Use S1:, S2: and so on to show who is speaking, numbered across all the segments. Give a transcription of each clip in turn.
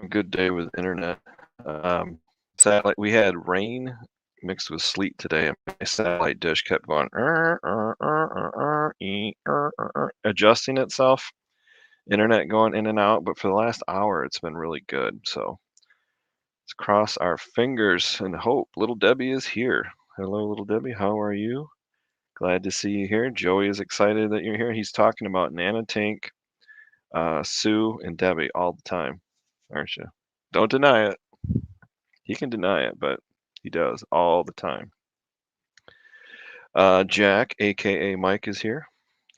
S1: a good day with internet. Satellite, we had rain mixed with sleet today, and my satellite dish kept going adjusting itself. Internet going in and out, but for the last hour, it's been really good. So let's cross our fingers and hope. Little Debbie is here. Hello, little Debbie. How are you? Glad to see you here. Joey is excited that you're here. He's talking about Nanotank, Sue, and Debbie all the time, aren't you? Don't deny it. He can deny it, but he does all the time. Jack, aka Mike, is here.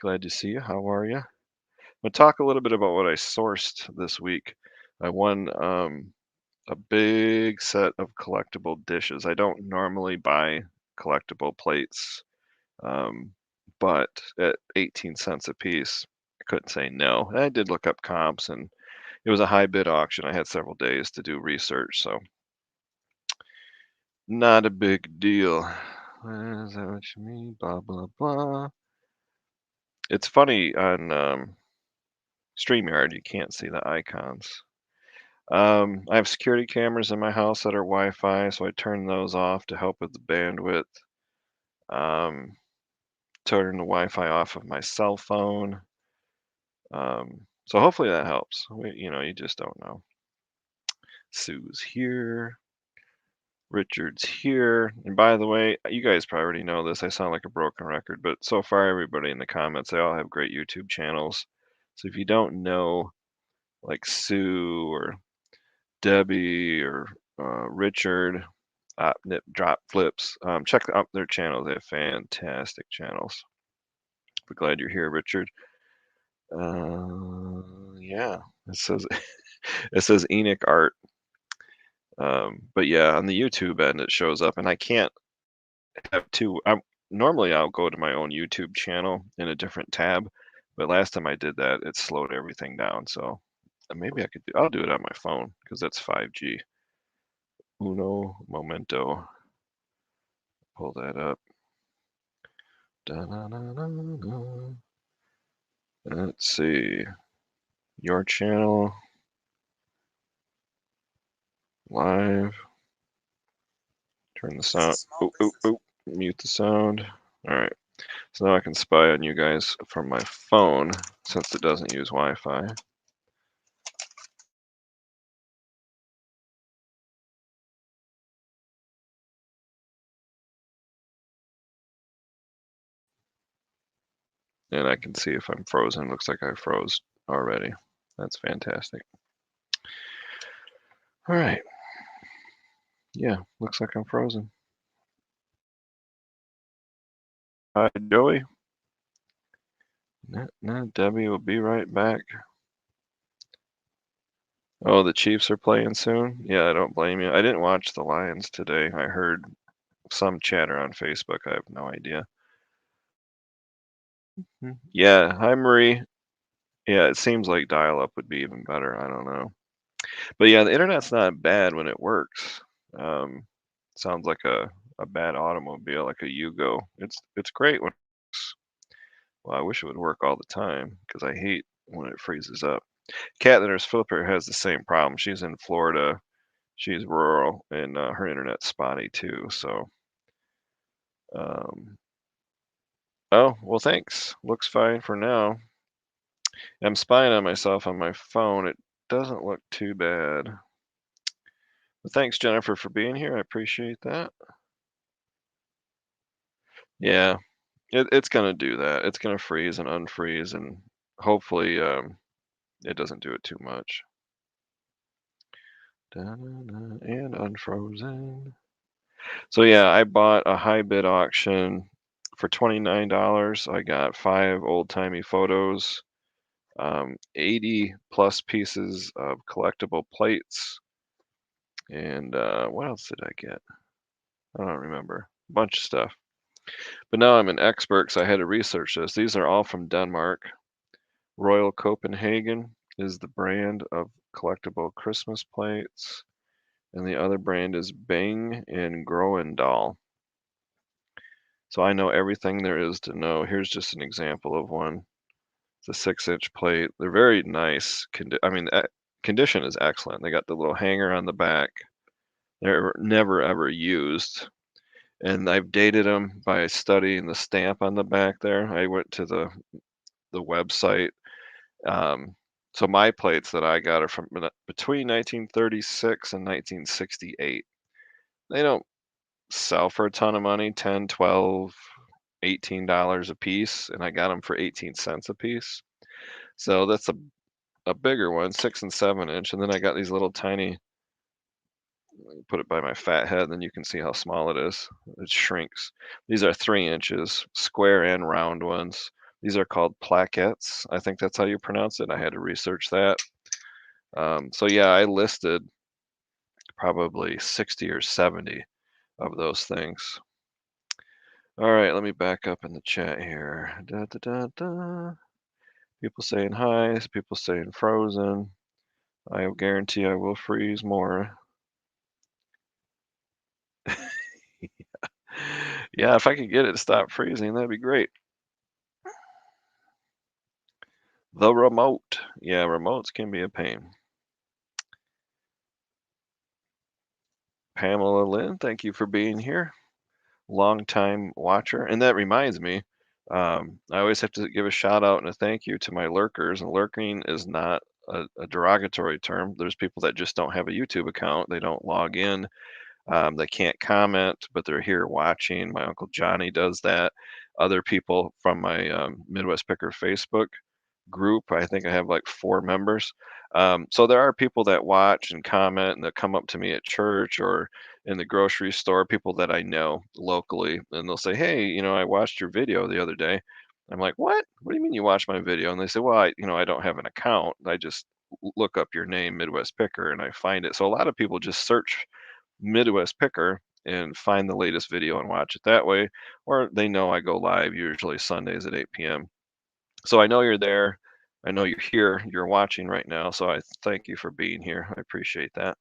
S1: Glad to see you. How are you? I'm gonna talk a little bit about what I sourced this week. I won a big set of collectible dishes. I don't normally buy collectible plates, um, but at 18 cents a piece, I couldn't say no. And I did look up comps, and it was a high bid auction. I had several days to do research, so not a big deal. Is that what you mean? Blah, blah, blah. It's funny on StreamYard, you can't see the icons. I have security cameras in my house that are Wi-Fi, so I turn those off to help with the bandwidth. Turn the Wi-Fi off of my cell phone. So hopefully that helps. You just don't know. Sue's here. Richard's here. And by the way, you guys probably already know this. I sound like a broken record, but so far everybody in the comments, they all have great YouTube channels. So if you don't know like Sue or Debbie or Richard, Nip Drop Flips, check out their channels. They have fantastic channels. We're glad you're here, Richard. Yeah, it says it says Enoch Art. But yeah, on the YouTube end it shows up, and I can't have two. Normally I'll go to my own YouTube channel in a different tab, but last time I did that, it slowed everything down. So maybe I'll do it on my phone because that's 5G. Uno momento. Pull that up. Da-na-na-na-na. Let's see. Your channel. Live. Turn the sound. Oh. Mute the sound. All right. So now I can spy on you guys from my phone since it doesn't use Wi-Fi. And I can see if I'm frozen. Looks like I froze already. That's fantastic. All right. Yeah, looks like I'm frozen. Hi, Joey. No, Debbie will be right back. Oh, the Chiefs are playing soon? Yeah, I don't blame you. I didn't watch the Lions today. I heard some chatter on Facebook. I have no idea. Yeah, hi, Marie. Yeah, it seems like dial-up would be even better. I don't know. But yeah, the internet's not bad when it works. Sounds like a bad automobile, like a Yugo. It's great when it works. Well, I wish it would work all the time because I hate when it freezes up. Cat Nurse Flipper has the same problem. She's in Florida. She's rural, and her internet's spotty too. So, um, oh well, thanks. Looks fine for now. I'm spying on myself on my phone. It doesn't look too bad. Well, thanks, Jennifer, for being here. I appreciate that. Yeah, it's gonna do that. It's gonna freeze and unfreeze, and hopefully, it doesn't do it too much. And unfrozen. So yeah, I bought a high bid auction for $29. I got 5 old-timey photos, 80 plus pieces of collectible plates, and what else did I get? I don't remember. A bunch of stuff. But now I'm an expert because I had to research this. These are all from Denmark. Royal Copenhagen is the brand of collectible Christmas plates, and the other brand is Bang and Groendahl. So I know everything there is to know. Here's just an example of one. It's a 6-inch plate. They're very nice. I mean, condition is excellent. They got the little hanger on the back. They're never ever used. And I've dated them by studying the stamp on the back there. I went to the website. Um, so my plates that I got are from between 1936 and 1968. They don't sell for a ton of money, 10, 12, $18 a piece, and I got them for 18 cents a piece. So that's a bigger one, 6 and 7 inch, and then I got these little tiny, put it by my fat head, then you can see how small it is. It shrinks. These are 3 inches, square and round ones. These are called plaquettes. I think that's how you pronounce it. I had to research that. So yeah, I listed probably 60 or 70 of those things. All right, let me back up in the chat here. Da, da, da, da. People saying hi, people saying frozen. I guarantee I will freeze more. Yeah, if I could get it to stop freezing, that'd be great. The remote. Yeah, remotes can be a pain. Pamela Lynn, thank you for being here. Long time watcher. And that reminds me, I always have to give a shout out and a thank you to my lurkers. And lurking is not a derogatory term. There's people that just don't have a YouTube account. They don't log in. They can't comment, but they're here watching. My Uncle Johnny does that. Other people from my Midwest Picker Facebook group. I think I have like 4 members. So there are people that watch and comment and that come up to me at church or in the grocery store, people that I know locally, and they'll say, "Hey, I watched your video the other day." I'm like, "What? What do you mean you watched my video?" And they say, "Well, I don't have an account. I just look up your name, Midwest Picker, and I find it." So a lot of people just search Midwest Picker and find the latest video and watch it that way, or they know I go live usually Sundays at 8 p.m. So I know you're there. I know you're here. You're watching right now. So I thank you for being here. I appreciate that.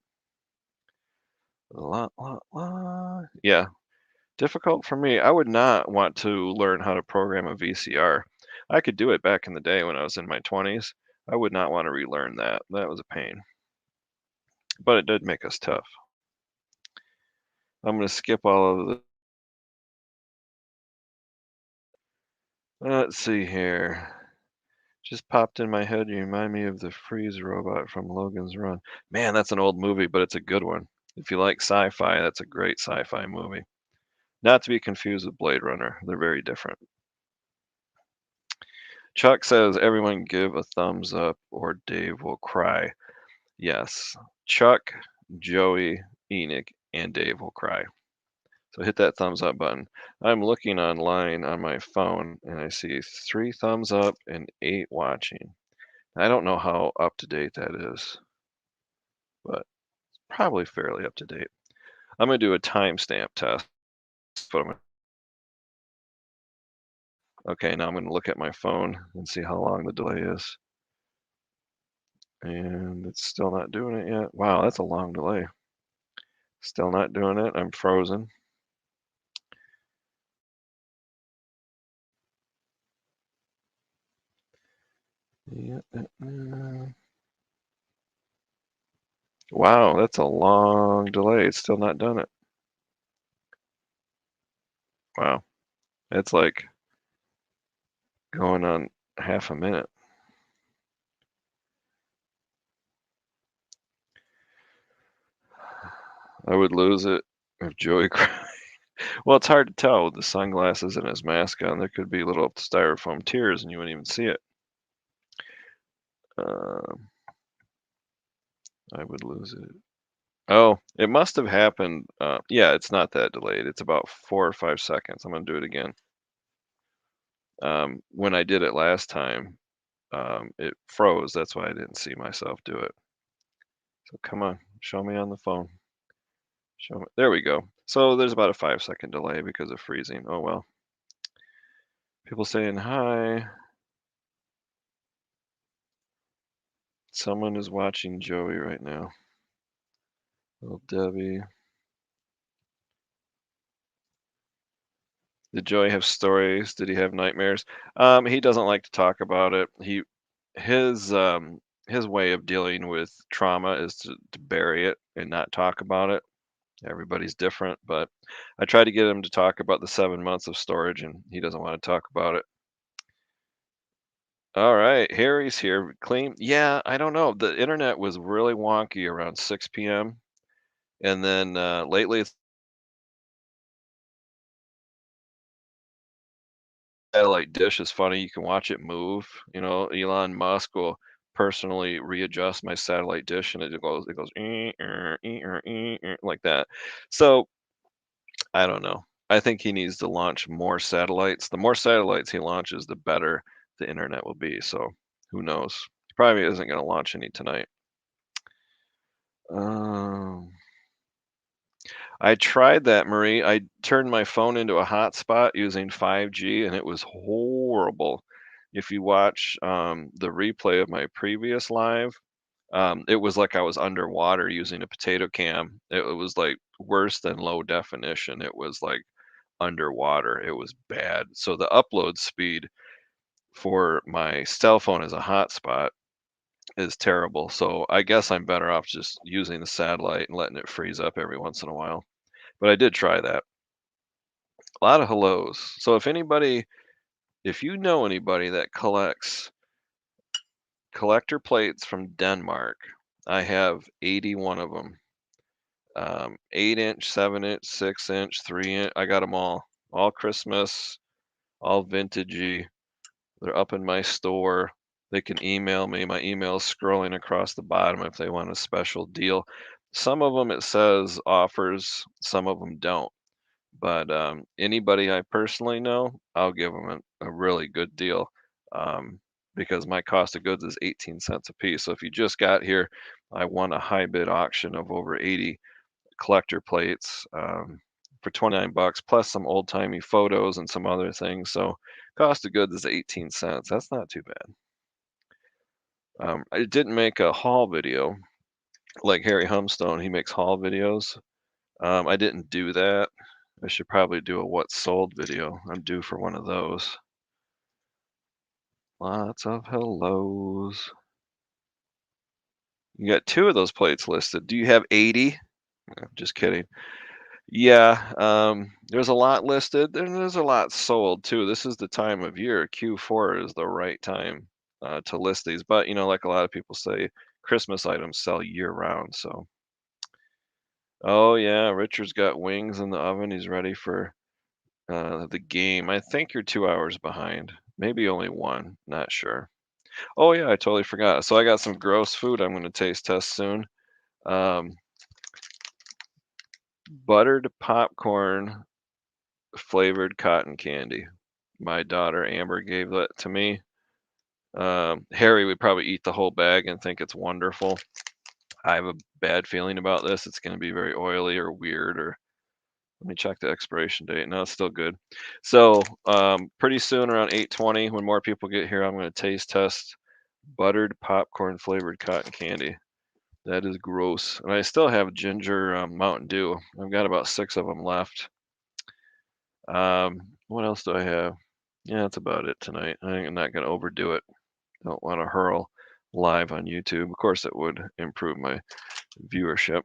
S1: Yeah, difficult for me. I would not want to learn how to program a VCR. I could do it back in the day when I was in my 20s. I would not want to relearn that. That was a pain, but it did make us tough. I'm going to skip all of the. Let's see here. Just popped in my head. You remind me of the freeze robot from Logan's Run. Man, that's an old movie, but it's a good one. If you like sci-fi, that's a great sci-fi movie. Not to be confused with Blade Runner. They're very different. Chuck says everyone give a thumbs up or Dave will cry. Yes. Chuck, Joey, Enoch, and Dave will cry. So hit that thumbs up button. I'm looking online on my phone and I see 3 thumbs up and 8 watching. I don't know how up to date that is, but probably fairly up to date. I'm gonna do a timestamp test. Okay, now I'm gonna look at my phone and see how long the delay is. And it's still not doing it yet. Wow, that's a long delay. Still not doing it. I'm frozen. Yeah. Wow, that's a long delay. It's still not done it. Wow. It's like going on half a minute. I would lose it if Joey cried. Well, it's hard to tell with the sunglasses and his mask on. There could be little styrofoam tears and you wouldn't even see it. Um, I would lose it. Oh, it must have happened. Yeah, it's not that delayed. It's about 4 or 5 seconds. I'm gonna do it again. When I did it last time, it froze. That's why I didn't see myself do it. So come on, show me on the phone. Show me. There we go. So there's about a 5 second delay because of freezing. Oh well. People saying hi. Someone is watching Joey right now. Little Debbie. Did Joey have stories? Did he have nightmares? He doesn't like to talk about it. His his way of dealing with trauma is to bury it and not talk about it. Everybody's different, but I tried to get him to talk about the 7 months of storage, and he doesn't wanna talk about it. Alright, Harry's here. Clean yeah, I don't know. The internet was really wonky around 6 PM, and then, lately it's satellite dish is funny, you can watch it move, Elon Musk will personally readjust my satellite dish, and it goes, like that. So, I don't know. I think he needs to launch more satellites. The more satellites he launches, the better the internet will be, so who knows? He probably isn't gonna launch any tonight. Um, I tried that, Marie. I turned my phone into a hotspot using 5G, and it was horrible. If you watch, the replay of my previous live, it was like I was underwater using a potato cam. It was, like, worse than low definition. It was, like, underwater. It was bad. So the upload speed for my cell phone as a hotspot is terrible. So I guess I'm better off just using the satellite and letting it freeze up every once in a while. But I did try that. A lot of hellos. So if you know anybody that collects collector plates from Denmark, I have 81 of them. 8 inch, 7 inch, 6 inch, 3 inch. I got them all Christmas, all vintagey. They're up in my store. They can email me. My email's scrolling across the bottom if they want a special deal. Some of them it says offers, some of them don't. But anybody I personally know, I'll give them a really good deal because my cost of goods is 18 cents a piece. So if you just got here, I won a high bid auction of over 80 collector plates for 29 bucks plus some old timey photos and some other things. So cost of goods is 18 cents. That's not too bad. I didn't make a haul video like Harry Humstone. He makes haul videos. I didn't do that. I should probably do a what sold video. I'm due for one of those. Lots of hellos. You got two of those plates listed. Do you have 80? Just kidding. Yeah, there's a lot listed, and there's a lot sold too. This is the time of year. Q4 is the right time to list these. But like a lot of people say, Christmas items sell year round. So, oh yeah, Richard's got wings in the oven. He's ready for the game. I think you're 2 hours behind. Maybe only one. Not sure. Oh yeah, I totally forgot. So I got some gross food I'm going to taste test soon. Um, Buttered popcorn flavored cotton candy. My daughter Amber gave that to me. Harry would probably eat the whole bag and think it's wonderful. I have a bad feeling about this. It's going to be very oily or weird. Or let me check the expiration date. No, it's still good. So pretty soon, around 8:20, when more people get here, I'm going to taste test buttered popcorn flavored cotton candy. That is gross. And I still have ginger Mountain Dew. I've got about 6 of them left. What else do I have? Yeah, that's about it tonight. I'm not going to overdo it. Don't want to hurl live on YouTube. Of course, it would improve my viewership.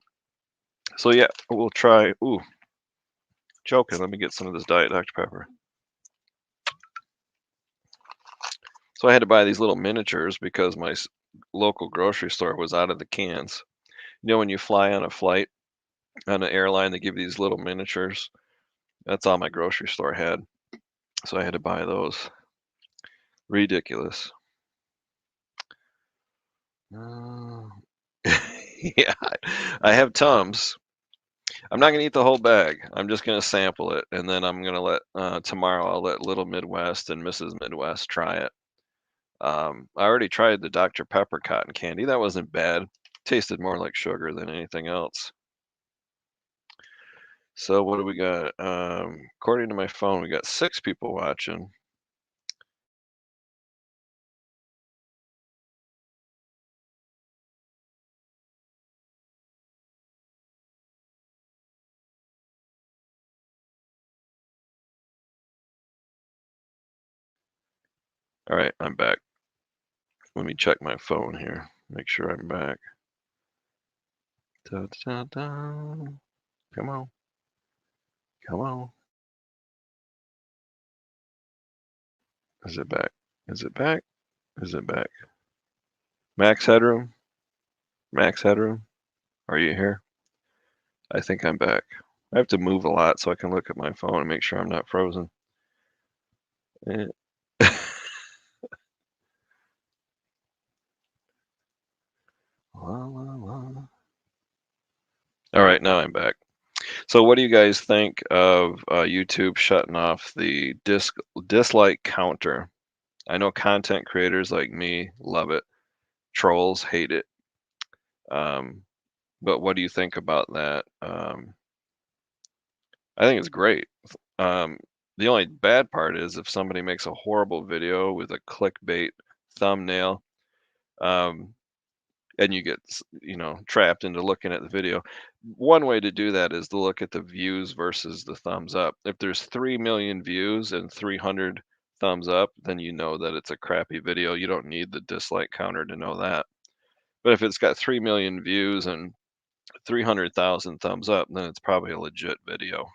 S1: So yeah, we'll try. Ooh, joking. Let me get some of this Diet Dr Pepper. So I had to buy these little miniatures because my local grocery store was out of the cans. When you fly on a flight on an airline, they give you these little miniatures. That's all my grocery store had. So I had to buy those. Ridiculous. Uh, yeah, I have Tums. I'm not gonna eat the whole bag. I'm just gonna sample it, and then I'm gonna let tomorrow. I'll let Little Midwest and Mrs. Midwest try it. I already tried the Dr. Pepper cotton candy. That wasn't bad. Tasted more like sugar than anything else. So what do we got? According to my phone, we got 6 people watching. All right, I'm back. Let me check my phone here. Make sure I'm back. Da, da, da. Come on. Come on. Is it back? Is it back? Is it back? Max Headroom? Max Headroom? Are you here? I think I'm back. I have to move a lot so I can look at my phone and make sure I'm not frozen. Eh. La, la, la. All right, now I'm back. So, what do you guys think of YouTube shutting off the dislike counter? I know content creators like me love it. Trolls hate it. Um, but what do you think about that? I think it's great. Um, the only bad part is if somebody makes a horrible video with a clickbait thumbnail, um, and you get, trapped into looking at the video. One way to do that is to look at the views versus the thumbs up. If there's 3 million views and 300 thumbs up, then you know that it's a crappy video. You don't need the dislike counter to know that. But if it's got 3 million views and 300,000 thumbs up, then it's probably a legit video.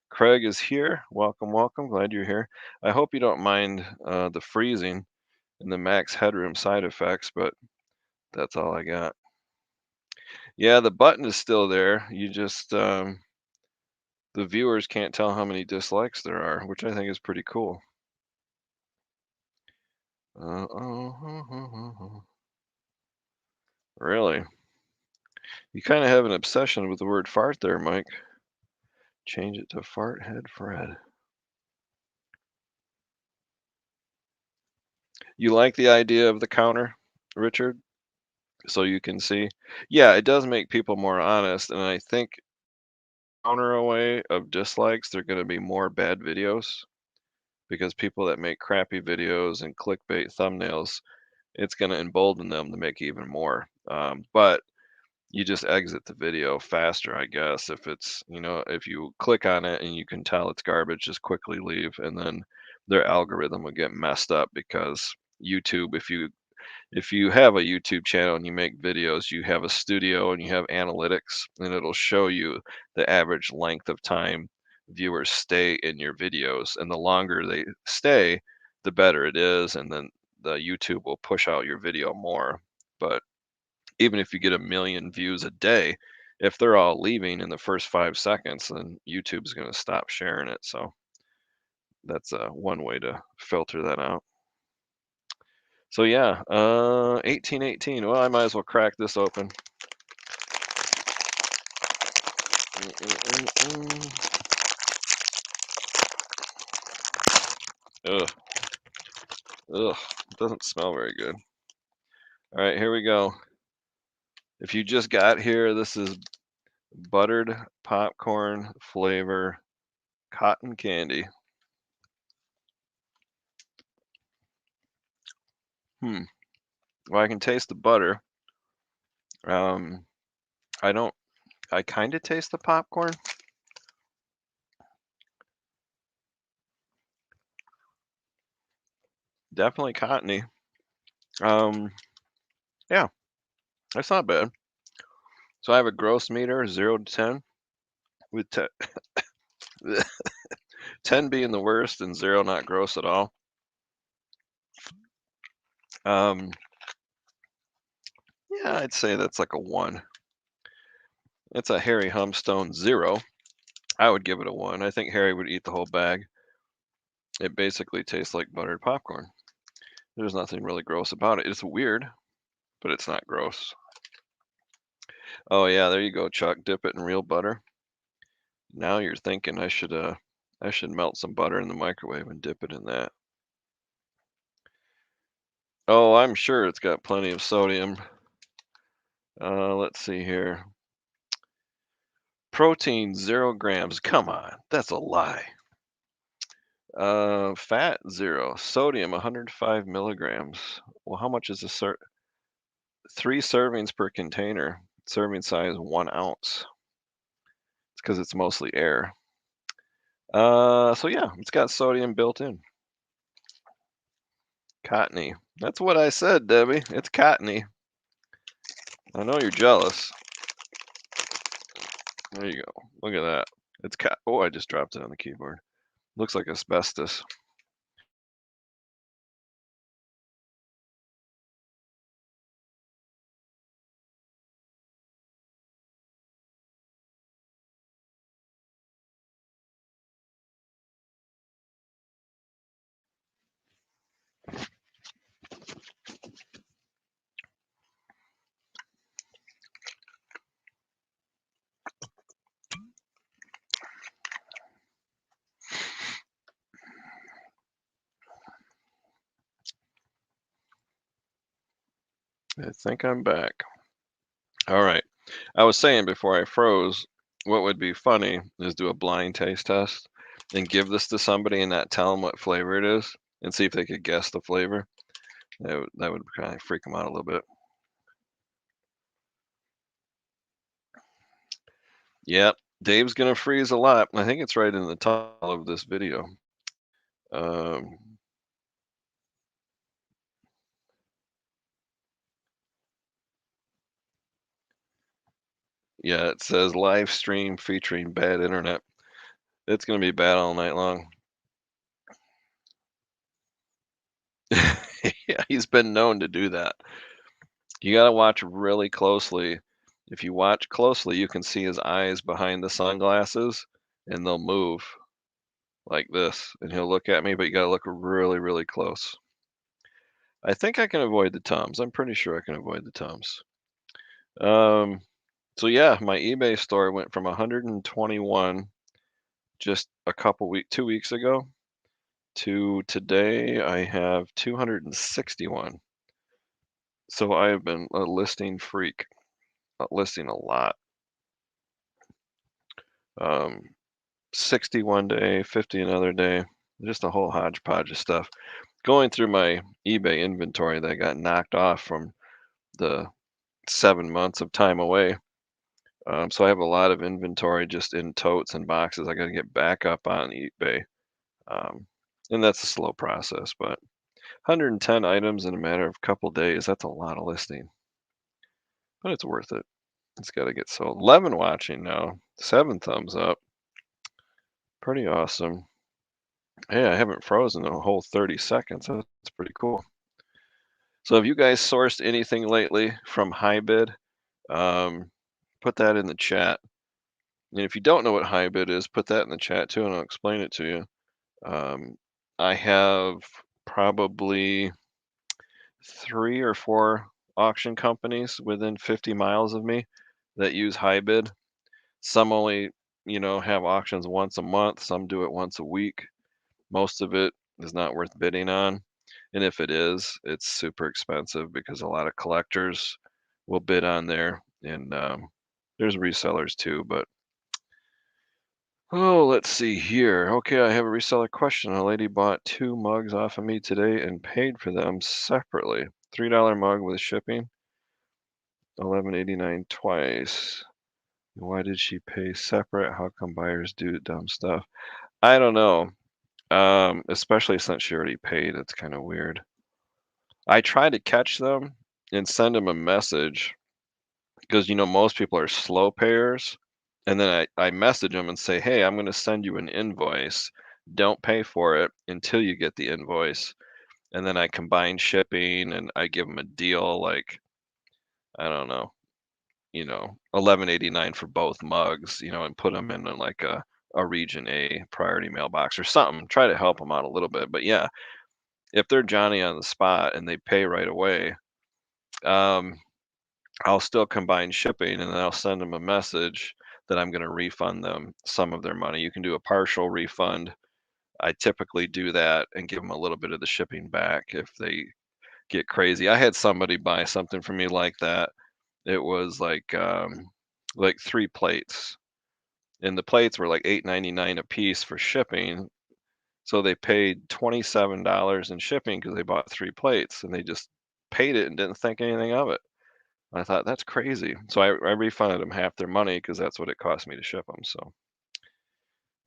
S1: Craig is here. Welcome, welcome. Glad you're here. I hope you don't mind the freezing and the max headroom side effects, but that's all I got. Yeah, the button is still there. You just the viewers can't tell how many dislikes there are, which I think is pretty cool. Really? You kind of have an obsession with the word fart there, Mike. Change it to fart head Fred. You like the idea of the counter, Richard? So you can see. Yeah, it does make people more honest, and I think counter away of dislikes, there are going to be more bad videos because people that make crappy videos and clickbait thumbnails, it's going to embolden them to make even more. But you just exit the video faster, I guess. If it's, if you click on it and you can tell it's garbage, just quickly leave, and then their algorithm will get messed up because YouTube, if you have a YouTube channel and you make videos, you have a studio and you have analytics, and it'll show you the average length of time viewers stay in your videos. And the longer they stay, the better it is. And then the YouTube will push out your video more. But even if you get 1 million views a day, if they're all leaving in the first 5 seconds, then YouTube's going to stop sharing it. So that's one way to filter that out. So yeah, 1818. Well, I might as well crack this open. Ugh, ugh, doesn't smell very good. All right, here we go. If you just got here, this is buttered popcorn flavor cotton candy. Well, I can taste the butter. Um, I don't. I kind of taste the popcorn. Definitely cottony. Yeah, that's not bad. So I have a gross meter, 0 to 10, with 10 being the worst and 0 not gross at all. Yeah, I'd say that's like a 1. It's a Harry Humstone 0. I would give it a 1. I think Harry would eat the whole bag. It basically tastes like buttered popcorn. There's nothing really gross about it. It's weird, but it's not gross. Oh yeah, there you go, Chuck. Dip it in real butter. Now you're thinking I should melt some butter in the microwave and dip it in that. Oh, I'm sure it's got plenty of sodium. Let's see here. Protein 0 grams. Come on, that's a lie. Fat 0. Sodium 105 milligrams. Well, how much is a 3 servings per container? Serving size 1 ounce. It's because it's mostly air. So yeah, it's got sodium built in. Cottony. That's what I said, Debbie. It's cottony. I know you're jealous. There you go. Look at that. It's oh, I just dropped it on the keyboard. Looks like asbestos. I think I'm back. All right. I was saying before I froze, what would be funny is do a blind taste test and give this to somebody and not tell them what flavor it is and see if they could guess the flavor. That would kind of freak them out a little bit. Yep. Dave's gonna freeze a lot. I think it's right in the title of this video. Um, yeah, it says live stream featuring bad internet. It's gonna be bad all night long. Yeah, he's been known to do that. You gotta watch really closely. If you watch closely, you can see his eyes behind the sunglasses, and they'll move like this, and he'll look at me, but you gotta look really, really close. I think I can avoid the Tums. I'm pretty sure I can avoid the Tums. Um, so yeah, my eBay store went from 121 just a couple 2 weeks ago to today I have 261. So I have been a listing freak, listing a lot. Um, 60 one day, 50 another day, just a whole hodgepodge of stuff. Going through my eBay inventory that got knocked off from the 7 months of time away. So I have a lot of inventory just in totes and boxes. I got to get back up on eBay. Um, and that's a slow process, but 110 items in a matter of a couple days, that's a lot of listing, but it's worth it. It's got to get sold. 11 watching now, 7 thumbs up. Pretty awesome. Hey, I haven't frozen a whole 30 seconds. That's pretty cool. So have you guys sourced anything lately from Hybid? Um, put that in the chat. And if you don't know what Hybid is, put that in the chat too, and I'll explain it to you. I have probably 3 or 4 auction companies within 50 miles of me that use Hybid. Some only, have auctions once a month. Some do it once a week. Most of it is not worth bidding on. And if it is, it's super expensive because a lot of collectors will bid on there. And there's resellers too. But oh, let's see here. Okay, I have a reseller question. A lady bought 2 mugs off of me today and paid for them separately. $3 mug with shipping, 11.89 twice. Why did she pay separate? How come buyers do dumb stuff? I don't know. Especially since she already paid, it's kind of weird. I try to catch them and send them a message because most people are slow payers. And then I message them and say, hey, I'm going to send you an invoice. Don't pay for it until you get the invoice. And then I combine shipping and I give them a deal like, I don't know, 11.89 for both mugs, and put them in like a region A priority mailbox or something. Try to help them out a little bit. But yeah, if they're Johnny on the spot and they pay right away, um, I'll still combine shipping and then I'll send them a message that I'm going to refund them some of their money. You can do a partial refund. I typically do that and give them a little bit of the shipping back if they get crazy. I had somebody buy something from me like that. It was like 3 plates, and the plates were like 8.99 a piece for shipping. So they paid $27 in shipping because they bought 3 plates, and they just paid it and didn't think anything of it. I thought that's crazy. So I refunded them half their money because that's what it cost me to ship them. So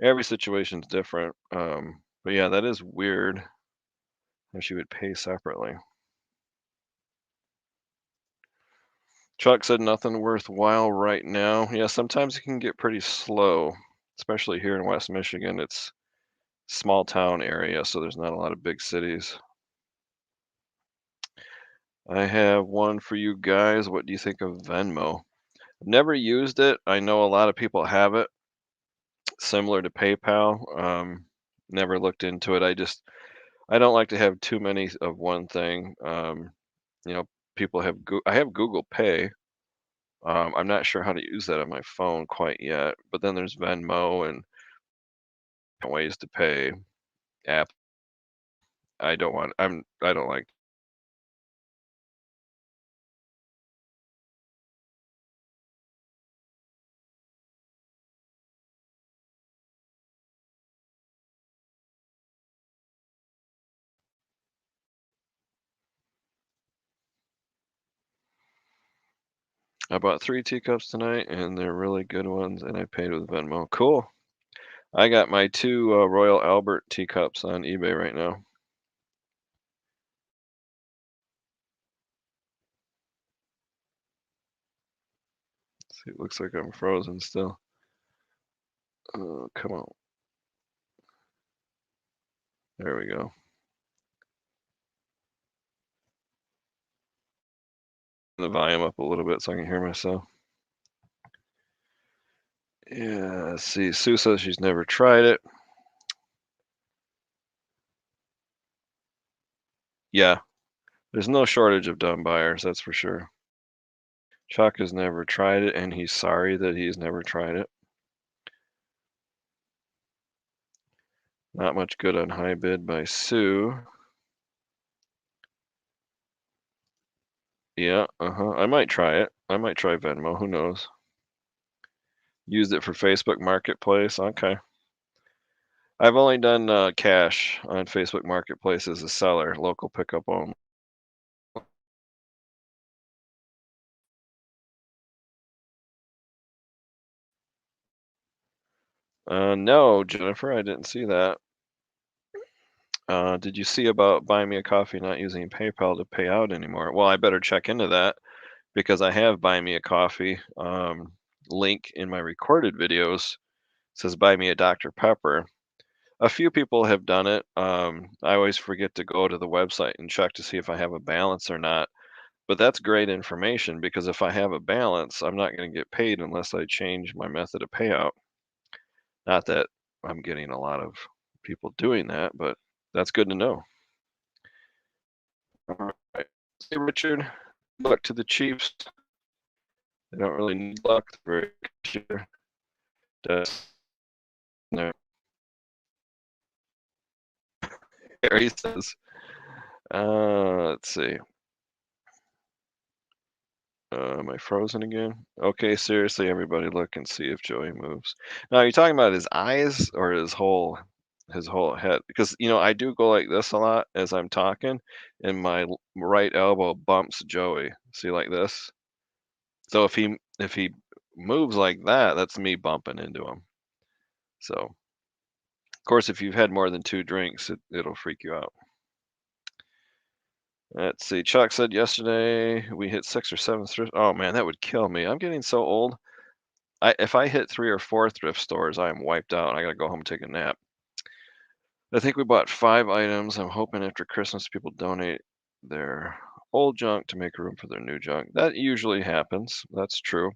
S1: every situation's different. But yeah, that is weird how she would pay separately. Chuck said nothing worthwhile right now. Yeah, sometimes it can get pretty slow, especially here in West Michigan. It's small town area, so there's not a lot of big cities. I have one for you guys. What do you think of Venmo? Never used it. I know a lot of people have it, similar to PayPal. Never looked into it. I don't like to have too many of one thing. You know, people have I have Google Pay. I'm not sure how to use that on my phone quite yet. But then there's Venmo and ways to pay app. I don't like. I bought 3 teacups tonight, and they're really good ones, and I paid with Venmo. Cool. I got my 2 Royal Albert teacups on eBay right now. See, it looks like I'm frozen still. Oh, come on. There we go. The volume up a little bit so I can hear myself. Yeah, let's see. Sue says she's never tried it. Yeah, there's no shortage of dumb buyers, that's for sure. Chuck has never tried it, and he's sorry that he's never tried it. Not much good on High Bid by Sue. Yeah, I might try it. I might try Venmo, who knows? Used it for Facebook Marketplace. Okay. I've only done cash on Facebook Marketplace as a seller, local pickup only. No, Jennifer, I didn't see that. Did you see about Buy Me a Coffee not using PayPal to pay out anymore? Well, I better check into that because I have Buy Me a Coffee link in my recorded videos. It says Buy Me a Dr. Pepper. A few people have done it. I always forget to go to the website and check to see if I have a balance or not. But that's great information because if I have a balance, I'm not going to get paid unless I change my method of payout. Not that I'm getting a lot of people doing that, but that's good to know. All right. Hey, Richard. Luck to the Chiefs. They don't really need luck. They're very good this year. No, Harry says. Let's see. Am I frozen again? Okay, seriously, everybody, look and see if Joey moves. Now, are you talking about his eyes or his whole head? Because I do go like this a lot as I'm talking, and my right elbow bumps Joey. See, like this. So if he moves like that, that's me bumping into him. So, of course, if you've had more than 2 drinks, it'll freak you out. Let's see. Chuck said yesterday we hit 6 or 7 thrift. Oh man, that would kill me. I'm getting so old. If I hit 3 or 4 thrift stores, I am wiped out. I gotta go home and take a nap. I think we bought 5 items. I'm hoping after Christmas people donate their old junk to make room for their new junk. That usually happens. That's true.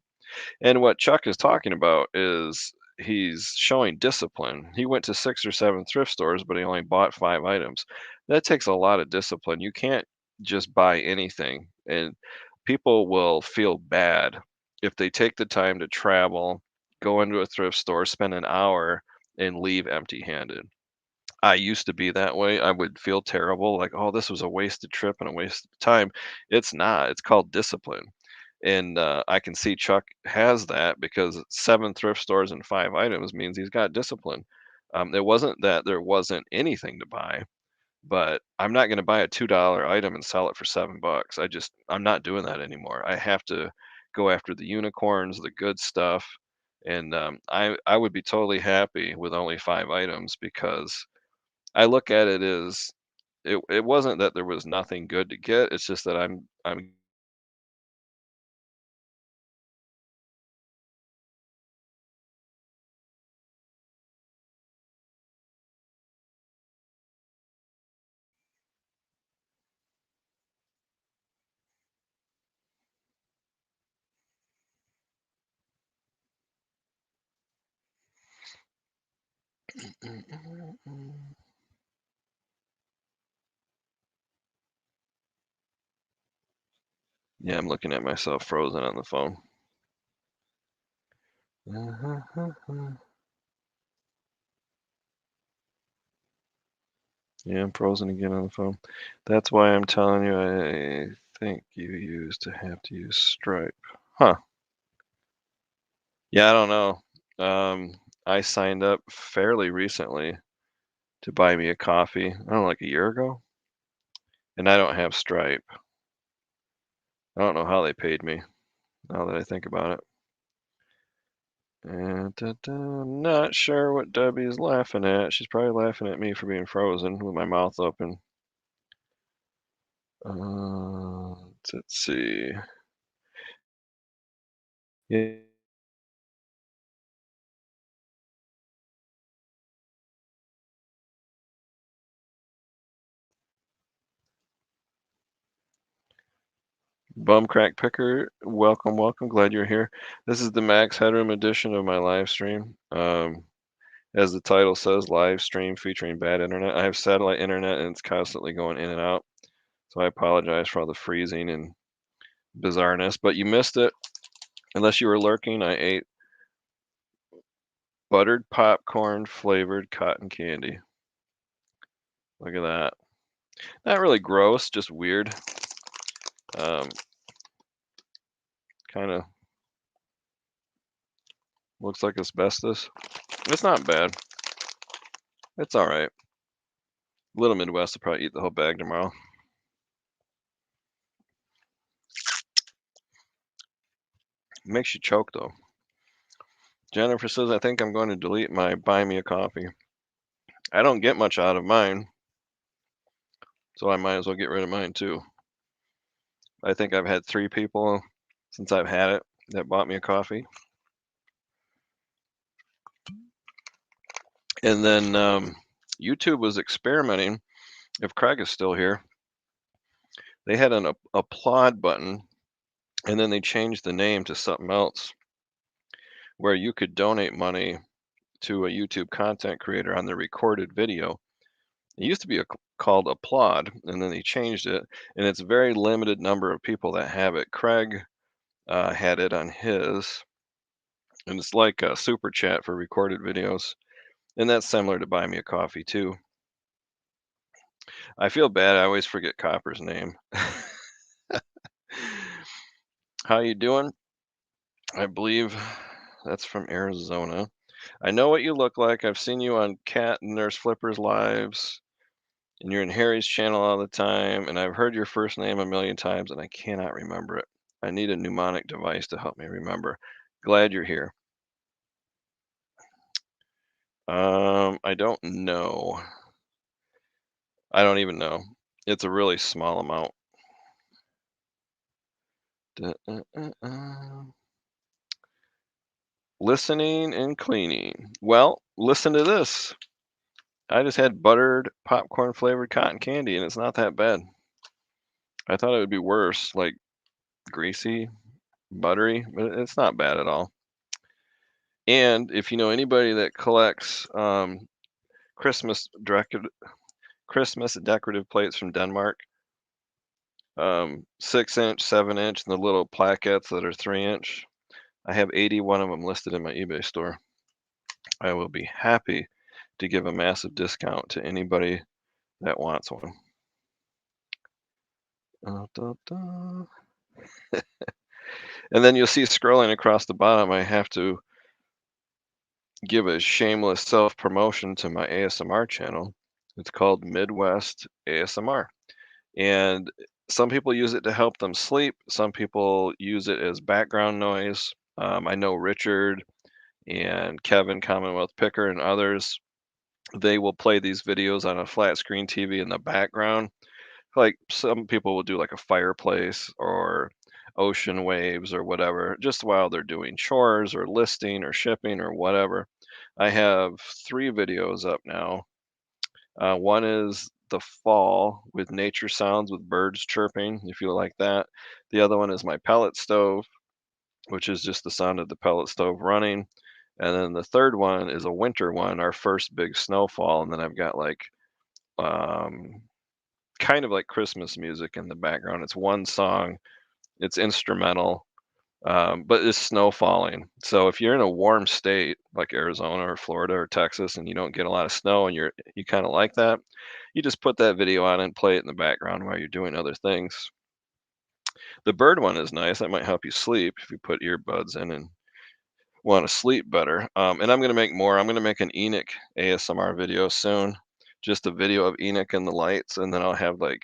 S1: And what Chuck is talking about is he's showing discipline. He went to 6 or 7 thrift stores, but he only bought 5 items. That takes a lot of discipline. You can't just buy anything. And people will feel bad if they take the time to travel, go into a thrift store, spend an hour, and leave empty handed. I used to be that way. I would feel terrible, like, oh, this was a wasted trip and a waste of time. It's not. It's called discipline. And I can see Chuck has that because 7 thrift stores and 5 items means he's got discipline. It wasn't that there wasn't anything to buy, but I'm not going to buy a $2 item and sell it for $7. I'm not doing that anymore. I have to go after the unicorns, the good stuff, and I would be totally happy with only 5 items because I look at it as it wasn't that there was nothing good to get. It's just that I'm Yeah, I'm looking at myself frozen on the phone. Yeah, I'm frozen again on the phone. That's why I'm telling you I think you used to have to use Stripe. Huh. Yeah, I don't know. I signed up fairly recently to buy me a coffee. I don't know, like a year ago, and I don't have Stripe. I don't know how they paid me now that I think about it. And not sure what Debbie's laughing at. She's probably laughing at me for being frozen with my mouth open. Let's see. Yeah, Bum Crack Picker, welcome, welcome. Glad you're here. This is the Max Headroom edition of my live stream. As the title says, live stream featuring bad internet. I have satellite internet and it's constantly going in and out. So I apologize for all the freezing and bizarreness, but you missed it. Unless you were lurking, I ate buttered popcorn flavored cotton candy. Look at that. Not really gross, just weird. Um, kind of looks like asbestos. It's not bad. It's all right. Little Midwest will probably eat the whole bag tomorrow. Makes you choke though. Jennifer says, I think I'm going to delete my buy me a coffee. I don't get much out of mine, so I might as well get rid of mine too. I think I've had 3 people since I've had it that bought me a coffee. And then YouTube was experimenting. If Craig is still here, they had an applaud button, and then they changed the name to something else, where you could donate money to a YouTube content creator on their recorded video. It used to be called Applaud, and then they changed it, and it's a very limited number of people that have it. Craig had it on his, and it's like a super chat for recorded videos, and that's similar to Buy Me a Coffee too. I feel bad. I always forget Copper's name. How you doing? I believe that's from Arizona. I know what you look like. I've seen you on Cat and Nurse Flipper's lives, and you're in Harry's channel all the time, and I've heard your first name a million times, and I cannot remember it. I need a mnemonic device to help me remember. Glad you're here. I don't know. I don't even know. It's a really small amount. Listening and cleaning. Well, listen to this. I just had buttered popcorn flavored cotton candy, and it's not that bad. I thought it would be worse, like greasy, buttery, but it's not bad at all. And if you know anybody that collects Christmas decorative Christmas decorative plates from Denmark, 6-inch, 7-inch, and the little plaquettes that are 3-inch, I have 81 of them listed in my eBay store. I will be happy to give a massive discount to anybody that wants one. Da, da. And then you'll see scrolling across the bottom, I have to give a shameless self promotion to my ASMR channel. It's called Midwest ASMR. And some people use it to help them sleep, some people use it as background noise. I know Richard and Kevin Commonwealth Picker and others, they will play these videos on a flat screen TV in the background. Like some people will do like a fireplace or ocean waves or whatever, just while they're doing chores or listing or shipping or whatever. I have 3 videos up now. One is the fall with nature sounds with birds chirping, if you like that. The other one is my pellet stove, which is just the sound of the pellet stove running. And then the third one is a winter one, our first big snowfall. And then I've got like um, kind of like Christmas music in the background. It's one song It's instrumental, but it's snow falling. So if you're in a warm state like Arizona or Florida or Texas and you don't get a lot of snow and you kind of like that, you just put that video on and play it in the background while you're doing other things. The bird one is nice. That might help you sleep if you put earbuds in and want to sleep better. And I'm going to make more. I'm going to make an Enoch ASMR video soon. Just a video of Enoch and the lights, and then I'll have like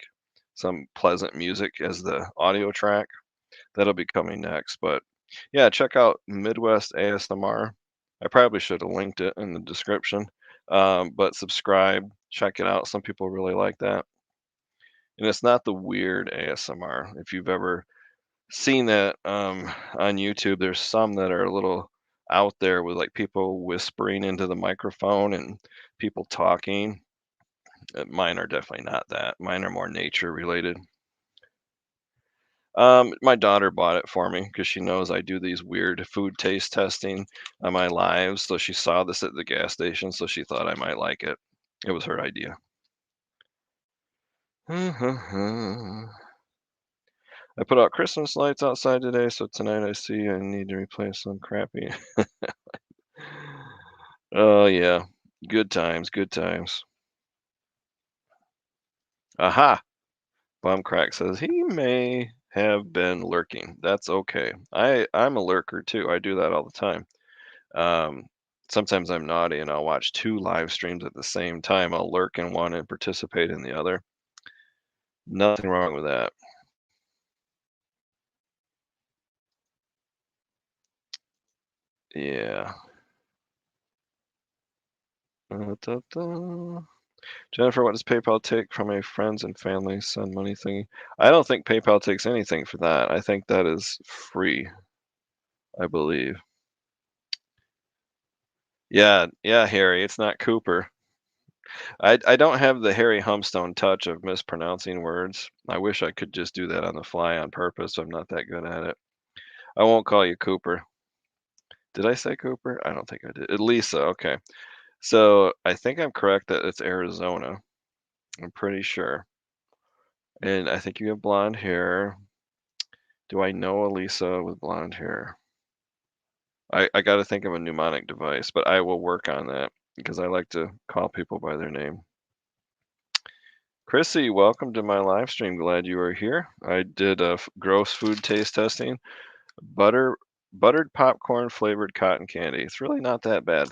S1: some pleasant music as the audio track. That'll be coming next. But yeah, check out Midwest ASMR. I probably should have linked it in the description. But subscribe, check it out. Some people really like that. And it's not the weird ASMR. If you've ever seen that on YouTube, there's some that are a little out there with like people whispering into the microphone and people talking. Mine are definitely not that. Mine are more nature related. My daughter bought it for me because she knows I do these weird food taste testing on my lives. So she saw this at the gas station, so she thought I might like it. It was her idea. I put out Christmas lights outside today, so tonight I see I need to replace some crappy. Oh yeah, good times, good times. Aha! Bombcrack says he may have been lurking. That's okay. I'm a lurker too. I do that all the time. Um, Sometimes I'm naughty and I'll watch two live streams at the same time. I'll lurk in one and participate in the other. Nothing wrong with that. Yeah. Da-da-da. Jennifer, what does PayPal take from a friends and family send money thing? I don't think PayPal takes anything for that. I think that is free, I believe. Yeah, yeah, Harry. It's not Cooper. I don't have the Harry Humstone touch of mispronouncing words. I wish I could just do that on the fly on purpose. I'm not that good at it. I won't call you Cooper. Did I say Cooper? I don't think I did. Lisa, okay. So I think I'm correct that it's Arizona. I'm pretty sure. And I think you have blonde hair. Do I know Elisa with blonde hair? I got to think of a mnemonic device, but I will work on that because I like to call people by their name. Chrissy, welcome to my live stream. Glad you are here. I did a gross food taste testing. Butter, buttered popcorn flavored cotton candy. It's really not that bad.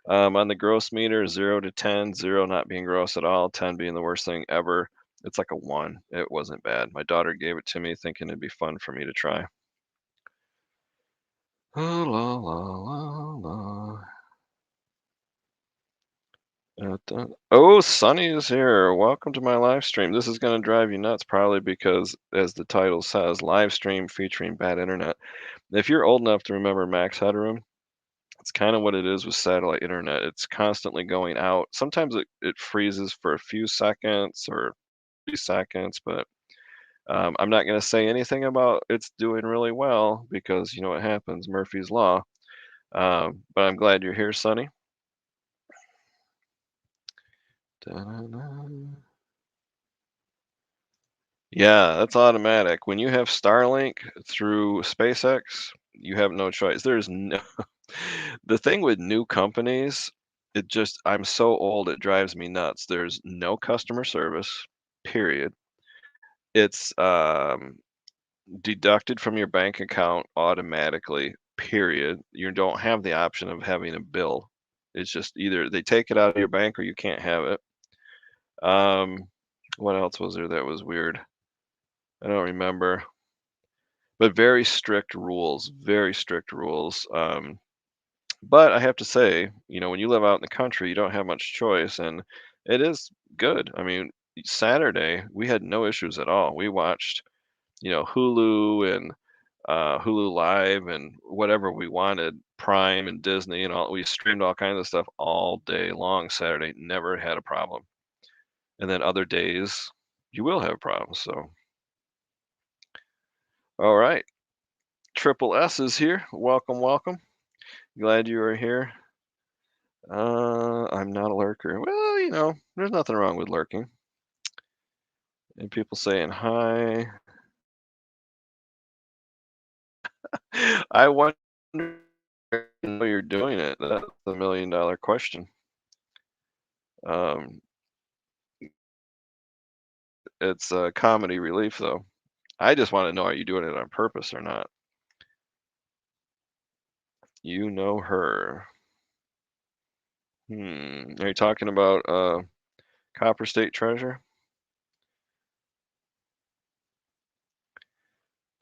S1: On the gross meter, 0 to 10, 0 not being gross at all, 10 being the worst thing ever. It's like a 1. It wasn't bad. My daughter gave it to me thinking it'd be fun for me to try. La, la, la, la. Oh, Sunny is here. Welcome to my live stream. This is going to drive you nuts, probably because, as the title says, live stream featuring bad internet. If you're old enough to remember Max Headroom, it's kind of what it is with satellite internet. It's constantly going out. Sometimes it freezes for a few seconds or 3 seconds, but I'm not going to say anything about it's doing really well because you know what happens, Murphy's Law. But I'm glad you're here, Sonny. Da-na-na. Yeah, that's automatic. When you have Starlink through SpaceX, you have no choice. There's no the thing with new companies, I'm so old it drives me nuts. There's no customer service, period. It's deducted from your bank account automatically, period. You don't have the option of having a bill. It's just either they take it out of your bank or you can't have it. What else was there that was weird? I don't remember. But very strict rules, very strict rules. But I have to say, when you live out in the country, you don't have much choice, and it is good. I mean, Saturday we had no issues at all. We watched, Hulu and Hulu Live and whatever we wanted, Prime and Disney and all. We streamed all kinds of stuff all day long Saturday. Never had a problem. And then other days, you will have problems. So, all right, Triple S is here. Welcome, welcome. Glad you are here. I'm not a lurker. Well, there's nothing wrong with lurking. And people saying hi. I wonder if you know you're doing it. That's the million-dollar question. Um, it's a comedy relief, though. I just wanna know, are you doing it on purpose or not? You know her. Are you talking about, Copper State Treasure?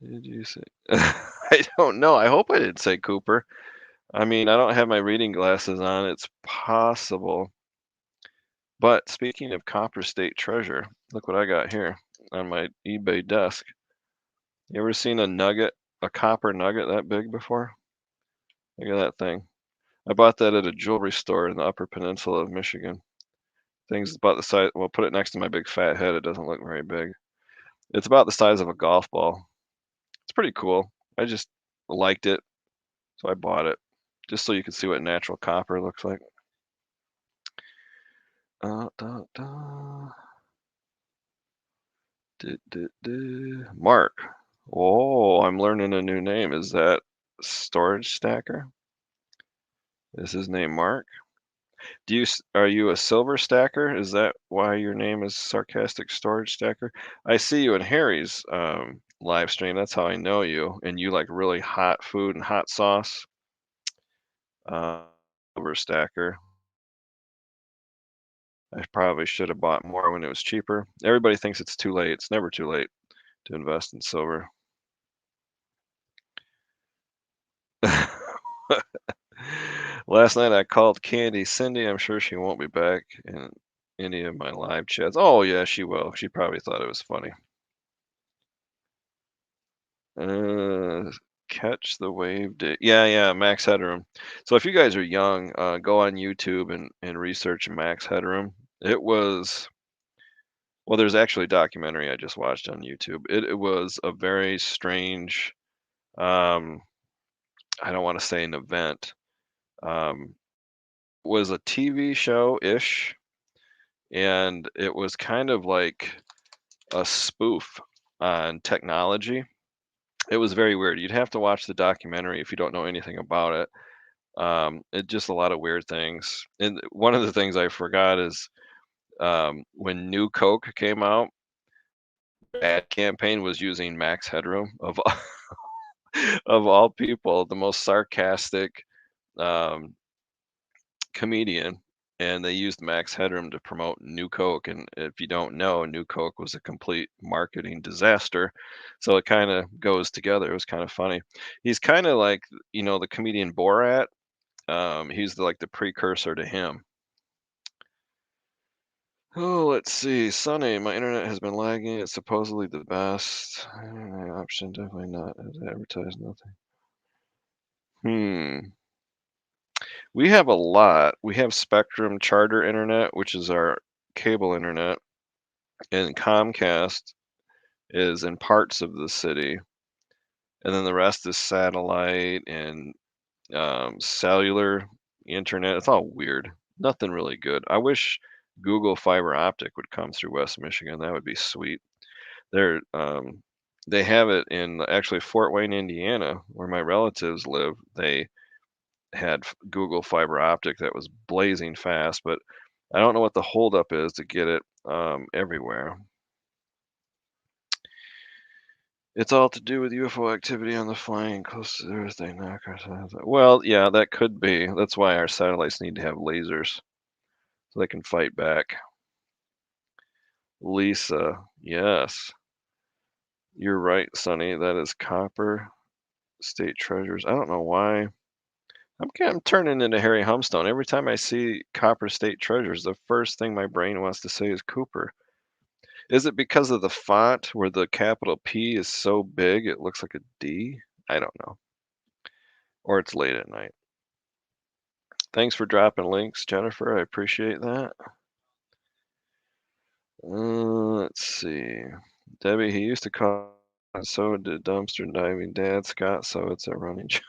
S1: Did you say I don't know, I hope I didn't say Cooper. I mean, I don't have my reading glasses on, it's possible. But speaking of Copper State Treasure, look what I got here on my eBay desk. You ever seen a copper nugget that big before? Look at that thing. I bought that at a jewelry store in the Upper Peninsula of Michigan. Thing's about the size, well, put it next to my big fat head, it doesn't look very big. It's about the size of a golf ball. It's pretty cool. I just liked it, so I bought it, just so you can see what natural copper looks like. Da, da. Mark. Oh, I'm learning a new name. Is that Storage Stacker? Is his name Mark? Are you a silver stacker? Is that why your name is Sarcastic Storage Stacker? I see you in Harry's live stream. That's how I know you. And you like really hot food and hot sauce. Uh, Silver stacker. I probably should have bought more when it was cheaper. Everybody thinks it's too late. It's never too late to invest in silver. Last night I called Candy Cindy. I'm sure she won't be back in any of my live chats. Oh yeah, she will. She probably thought it was funny. Uh, Catch the wave. Yeah, yeah, Max Headroom. So if you guys are young, go on YouTube and research Max Headroom. It was well, there's actually a documentary I just watched on YouTube. It was a very strange. Um, I don't want to say an event. Um, was a TV show ish, and it was kind of like a spoof on technology. It was very weird. You'd have to watch the documentary if you don't know anything about it. It just a lot of weird things. And one of the things I forgot is when New Coke came out, ad campaign was using Max Headroom of all, of all people, the most sarcastic um, comedian, and they used Max Headroom to promote New Coke. And if you don't know, New Coke was a complete marketing disaster. So it kind of goes together. It was kind of funny. He's kind of like, the comedian Borat. He's like the precursor to him. Oh, let's see. Sunny, my internet has been lagging. It's supposedly the best. Option definitely not. As advertised, nothing. Hmm. We have a lot. We have Spectrum Charter Internet, which is our cable internet, and Comcast is in parts of the city, and then the rest is satellite and cellular internet. It's all weird. Nothing really good. I wish Google Fiber Optic would come through West Michigan. That would be sweet. They have it in actually Fort Wayne, Indiana, where my relatives live. They had Google Fiber Optic that was blazing fast, but I don't know what the holdup is to get it everywhere. It's all to do with UFO activity on the flying close to the Earth. They knock our satellites out. Well, yeah, that could be. That's why our satellites need to have lasers so they can fight back. Lisa, yes, you're right, Sonny. That is copper state treasures. I don't know why. I'm turning into Harry Humstone. Every time I see copper state treasures, the first thing my brain wants to say is Cooper. Is it because of the font where the capital P is so big it looks like a D? I don't know. Or it's late at night. Thanks for dropping links, Jennifer. I appreciate that. Let's see. Debbie, he used to call it so did dumpster diving dad Scott, so it's a running joke.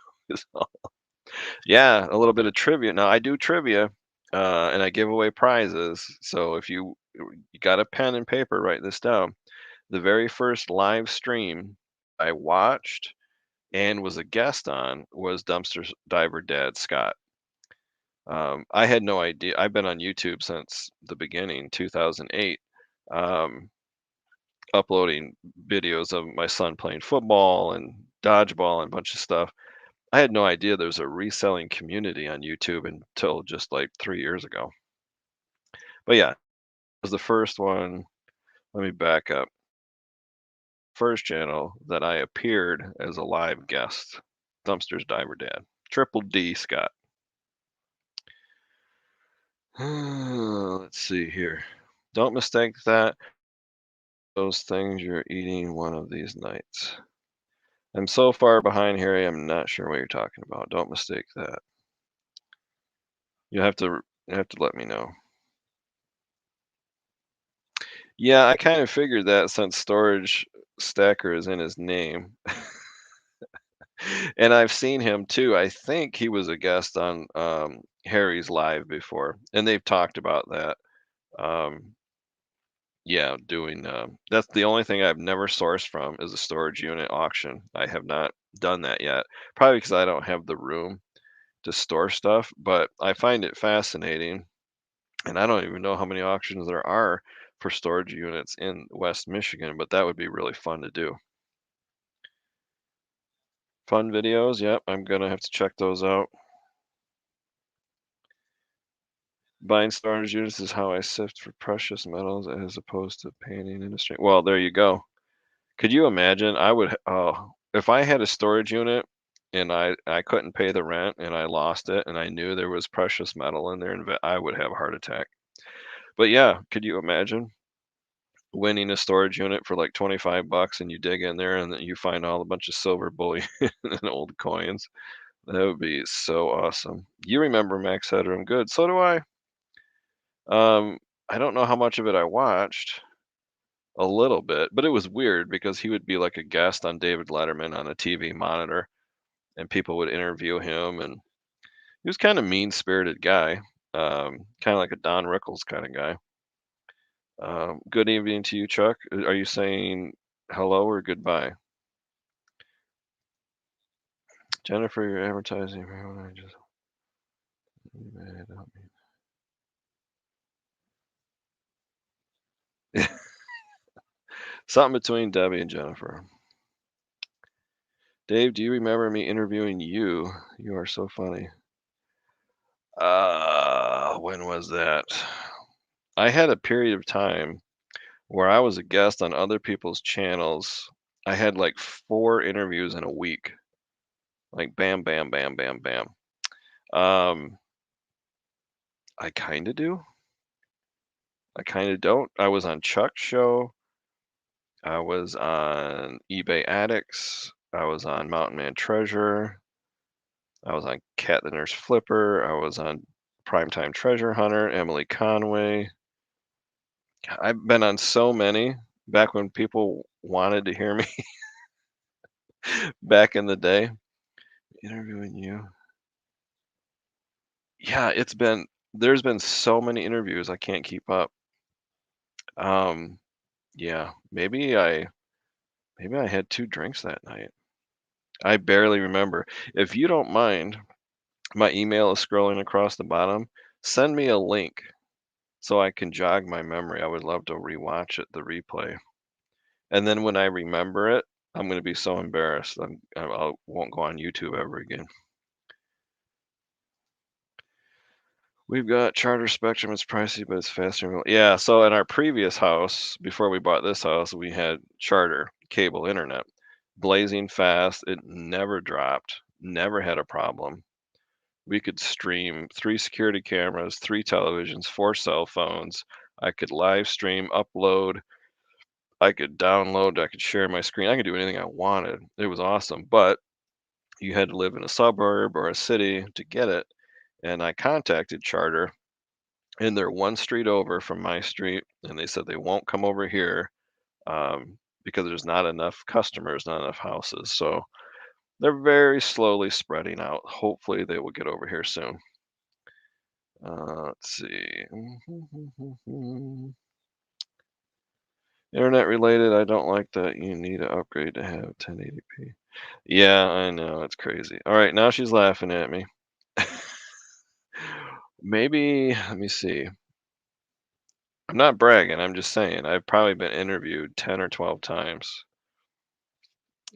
S1: Yeah, a little bit of trivia. Now I do trivia, and I give away prizes. So if you got a pen and paper, write this down. The very first live stream I watched and was a guest on was Dumpster Diver Dad Scott. I had no idea. I've been on YouTube since the beginning, 2008, um, uploading videos of my son playing football and dodgeball and a bunch of stuff. I had no idea there's a reselling community on YouTube until just like 3 years ago. But yeah, it was the first one. Let me back up. First channel that I appeared as a live guest, Dumpster's Diver Dad, Triple D Scott. Let's see here. Don't mistake that those things you're eating one of these nights. I'm so far behind, Harry. I'm not sure what you're talking about. Don't mistake that. You have to let me know. Yeah, I kind of figured that since Storage Stacker is in his name. And I've seen him too. I think he was a guest on Harry's Live before, and they've talked about that. Um, yeah, doing that's the only thing I've never sourced from is a storage unit auction. I have not done that yet, probably because I don't have the room to store stuff, but I find it fascinating, and I don't even know how many auctions there are for storage units in West Michigan, but that would be really fun to do. Fun videos, yep, I'm gonna have to check those out. Buying storage units is how I sift for precious metals as opposed to painting industry. Well, there you go. Could you imagine? If I had a storage unit and I couldn't pay the rent and I lost it and I knew there was precious metal in there, and I would have a heart attack. But yeah, could you imagine winning a storage unit for like 25 bucks and you dig in there and then you find all a bunch of silver bullion and old coins? That would be so awesome. You remember Max Headroom? Good. So do I. Um, I don't know how much of it I watched. A little bit, but it was weird because he would be like a guest on David Letterman on a TV monitor, and people would interview him, and he was kind of mean-spirited guy, kind of like a Don Rickles kind of guy. Good evening to you, Chuck. Are you saying hello or goodbye? Jennifer, you're advertising. I just something between Debbie and Jennifer. Dave, do you remember me interviewing you? You are so funny. When was that? I had a period of time where I was a guest on other people's channels. I had like 4 interviews in a week, like bam, bam, bam, bam, bam. Um, I kinda do. I kinda don't. I was on Chuck's show. I was on eBay Addicts. I was on Mountain Man Treasure. I was on Cat the Nurse Flipper. I was on Primetime Treasure Hunter, Emily Conway. I've been on so many back when people wanted to hear me back in the day. Interviewing you. Yeah, there's been so many interviews, I can't keep up. Um, yeah, maybe I had 2 drinks that night. I barely remember. If you don't mind, my email is scrolling across the bottom. Send me a link so I can jog my memory. I would love to rewatch it, the replay. And then when I remember it, I'm gonna be so embarrassed. I won't go on YouTube ever again. We've got Charter Spectrum, it's pricey, but it's faster and yeah, so in our previous house, before we bought this house, we had Charter cable internet. Blazing fast, it never dropped, never had a problem. We could stream 3 security cameras, 3 televisions, 4 cell phones. I could live stream, upload, I could download, I could share my screen, I could do anything I wanted. It was awesome, but you had to live in a suburb or a city to get it, and I contacted Charter and they're one street over from my street, and they said they won't come over here because there's not enough customers, not enough houses. So they're very slowly spreading out. Hopefully, they will get over here soon. Let's see. Internet related, I don't like that you need to upgrade to have 1080p. Yeah, I know, it's crazy. All right, now she's laughing at me. Maybe, let me see. I'm not bragging, I'm just saying I've probably been interviewed 10 or 12 times,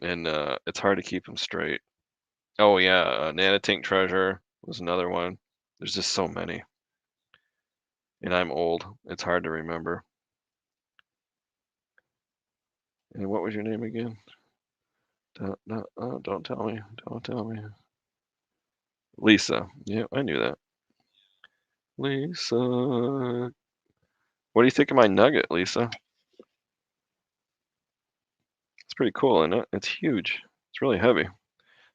S1: and it's hard to keep them straight. Oh yeah, Nanotink Treasure was another one. There's just so many, and I'm old. It's hard to remember. And what was your name again? Don't tell me. Don't tell me. Lisa. Yeah, I knew that. Lisa. What do you think of my nugget, Lisa? It's pretty cool, isn't it? It's huge. It's really heavy.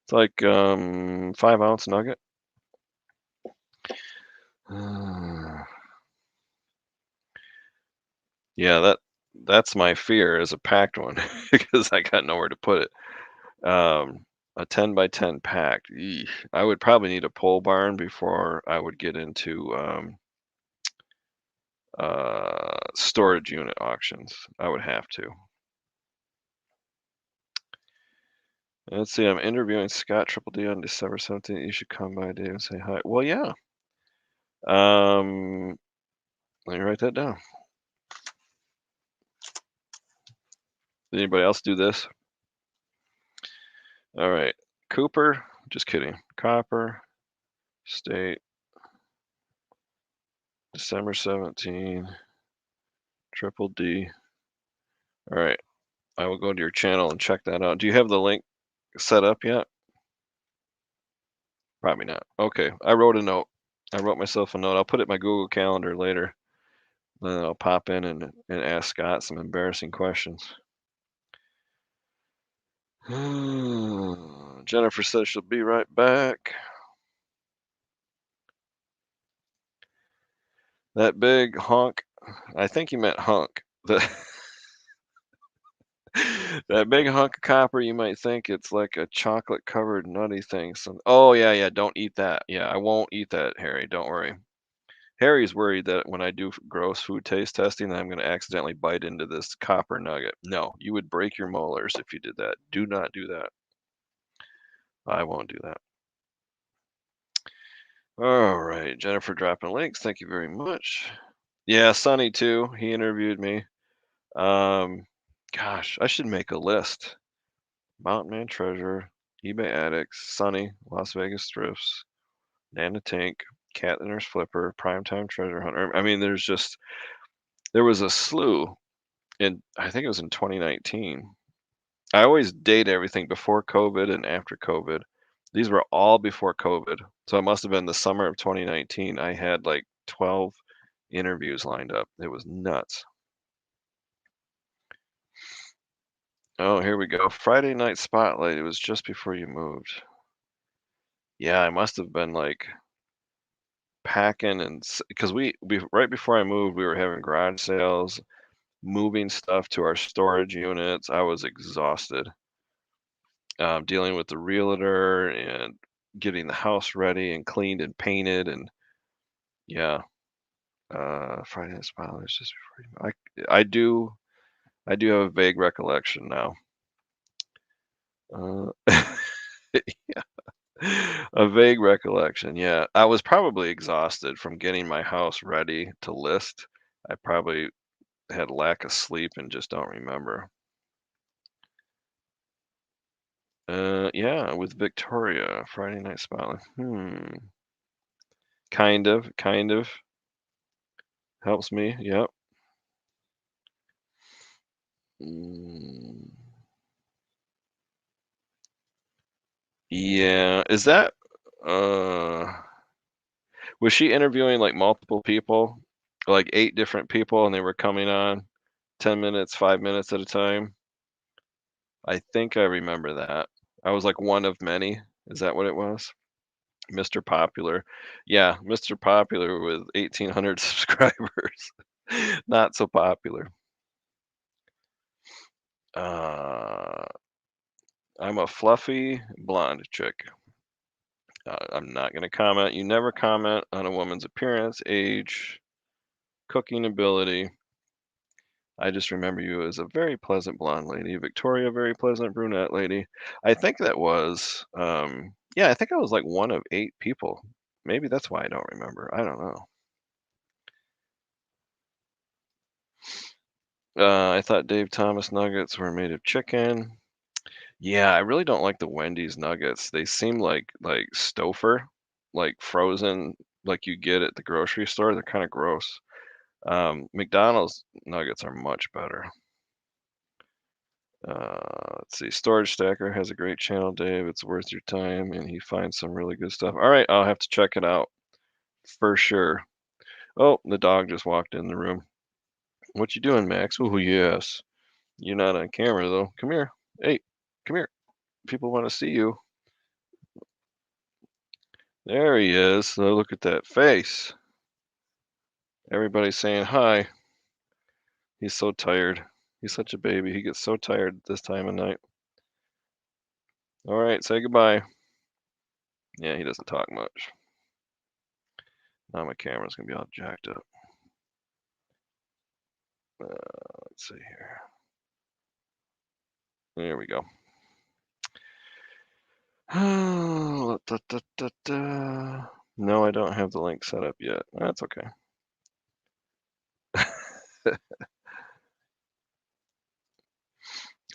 S1: It's like 5 ounce nugget. Uh, yeah, that's my fear is a packed one because I got nowhere to put it. A 10 by 10 packed. Eesh. I would probably need a pole barn before I would get into storage unit auctions. I would have to. Let's see. I'm interviewing Scott Triple D on December 17th. You should come by, Dave, and say hi. Well, yeah. Um, Let me write that down. Did anybody else do this? All right. Cooper. Just kidding. Copper. State. December 17. Triple D. All right. I will go to your channel and check that out. Do you have the link set up yet? Probably not. Okay. I wrote a note. I wrote myself a note. I'll put it in my Google Calendar later. Then I'll pop in and ask Scott some embarrassing questions. Jennifer says she'll be right back. That big honk. I think you meant hunk. The that big hunk of copper, you might think it's like a chocolate covered nutty thing. Oh yeah, yeah. Don't eat that. Yeah, I won't eat that, Harry. Don't worry. Harry's worried that when I do gross food taste testing, that I'm going to accidentally bite into this copper nugget. No, you would break your molars if you did that. Do not do that. I won't do that. All right, Jennifer dropping links. Thank you very much. Yeah, Sonny too. He interviewed me. Um, Gosh, I should make a list. Mountain Man Treasure, eBay Addicts, Sonny, Las Vegas Thrifts, Nana Tank, Cat and Nurse Flipper, Primetime Treasure Hunter. I mean, there was a slew in, I think it was in 2019. I always date everything before COVID and after COVID. These were all before COVID. So it must have been the summer of 2019. I had like 12 interviews lined up. It was nuts. Oh, here we go. Friday Night Spotlight. It was just before you moved. Yeah, I must have been like packing and because right before I moved, we were having garage sales, moving stuff to our storage units. I was exhausted. Dealing with the realtor and getting the house ready and cleaned and painted and yeah. Friday Night Spotlight was just before I do have a vague recollection now. Uh, a vague recollection, yeah. I was probably exhausted from getting my house ready to list. I probably had lack of sleep and just don't remember. Yeah, with Victoria, Friday Night Spotlight. Kind of helps me. Yep. Mm, yeah, is that uh was she interviewing like multiple people? Like 8 different people and they were coming on 10 minutes, 5 minutes at a time? I think I remember that. I was like one of many. Is that what it was? Mr. Popular. Yeah, Mr. Popular with 1,800 subscribers. Not so popular. Uh, I'm a fluffy blonde chick. I'm not going to comment. You never comment on a woman's appearance, age, cooking ability. I just remember you as a very pleasant blonde lady. Victoria, very pleasant brunette lady. I think that was, yeah, I think I was like one of 8 people. Maybe that's why I don't remember. I don't know. I thought Dave Thomas nuggets were made of chicken. Yeah, I really don't like the Wendy's nuggets. They seem like Stouffer, like frozen, like you get at the grocery store. They're kind of gross. McDonald's nuggets are much better. Let's see. Storage Stacker has a great channel, Dave. It's worth your time, and he finds some really good stuff. All right, I'll have to check it out for sure. Oh, the dog just walked in the room. What you doing, Max? Oh, yes. You're not on camera though. Come here. Hey, come here. People want to see you. There he is. Oh, look at that face. Everybody's saying hi. He's so tired. He's such a baby. He gets so tired this time of night. All right, say goodbye. Yeah, he doesn't talk much. Now my camera's gonna be all jacked up. Let's see here. There we go. Da, da, da, da. No, I don't have the link set up yet. That's okay.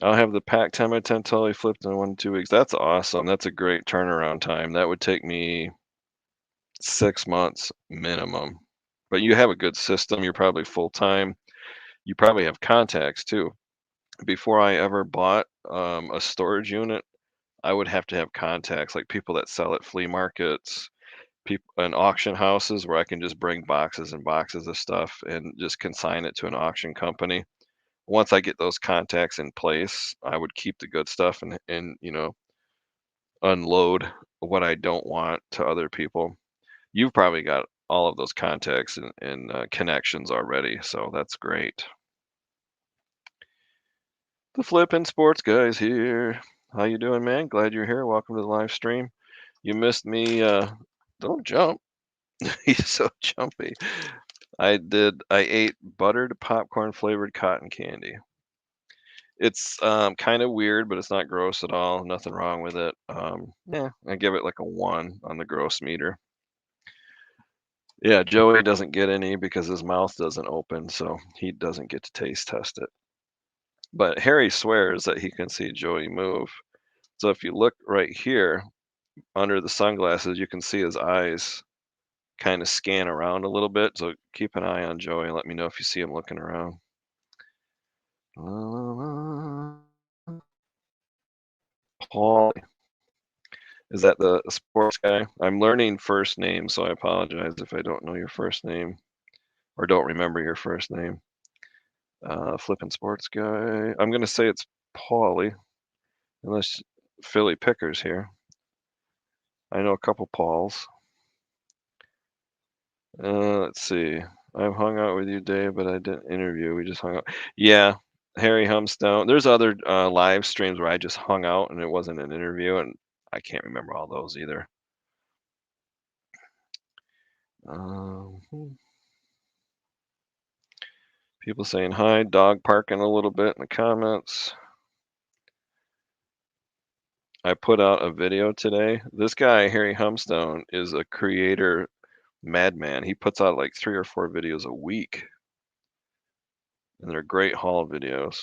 S1: I'll have the pack 10 by 10 totally flipped in 1 to 2 weeks. That's awesome. That's a great turnaround time. That would take me 6 months minimum. But you have a good system. You're probably full time. You probably have contacts too. Before I ever bought a storage unit, I would have to have contacts like people that sell at flea markets, people and auction houses where I can just bring boxes and boxes of stuff and just consign it to an auction company. Once I get those contacts in place, I would keep the good stuff and unload what I don't want to other people. You've probably got all of those contacts and connections already, so that's great. The Flippin' Sports Guys here. How you doing, man? Glad you're here. Welcome to the live stream. You missed me. Don't jump. He's so jumpy. I ate buttered popcorn flavored cotton candy. It's kind of weird, but it's not gross at all. Nothing wrong with it. Yeah, I give it like a 1 on the gross meter. Yeah, Joey doesn't get any because his mouth doesn't open, so he doesn't get to taste test it. But Harry swears that he can see Joey move. So if you look right here under the sunglasses, you can see his eyes kind of scan around a little bit. So keep an eye on Joey and let me know if you see him looking around. Paul, is that the sports guy? I'm learning first name, so I apologize if I don't know your first name or don't remember your first name. Flippin' sports guy. I'm gonna say it's Paulie, unless Philly Picker's here. I know a couple Pauls. Let's see. I've hung out with you, Dave, but I didn't interview. We just hung out. Yeah, Harry Humstone. There's other live streams where I just hung out and it wasn't an interview, and I can't remember all those either. Hmm. People saying hi, dog parking a little bit in the comments. I put out a video today. This guy, Harry Humstone, is a creator madman. He puts out like 3 or 4 videos a week, and they're great haul videos.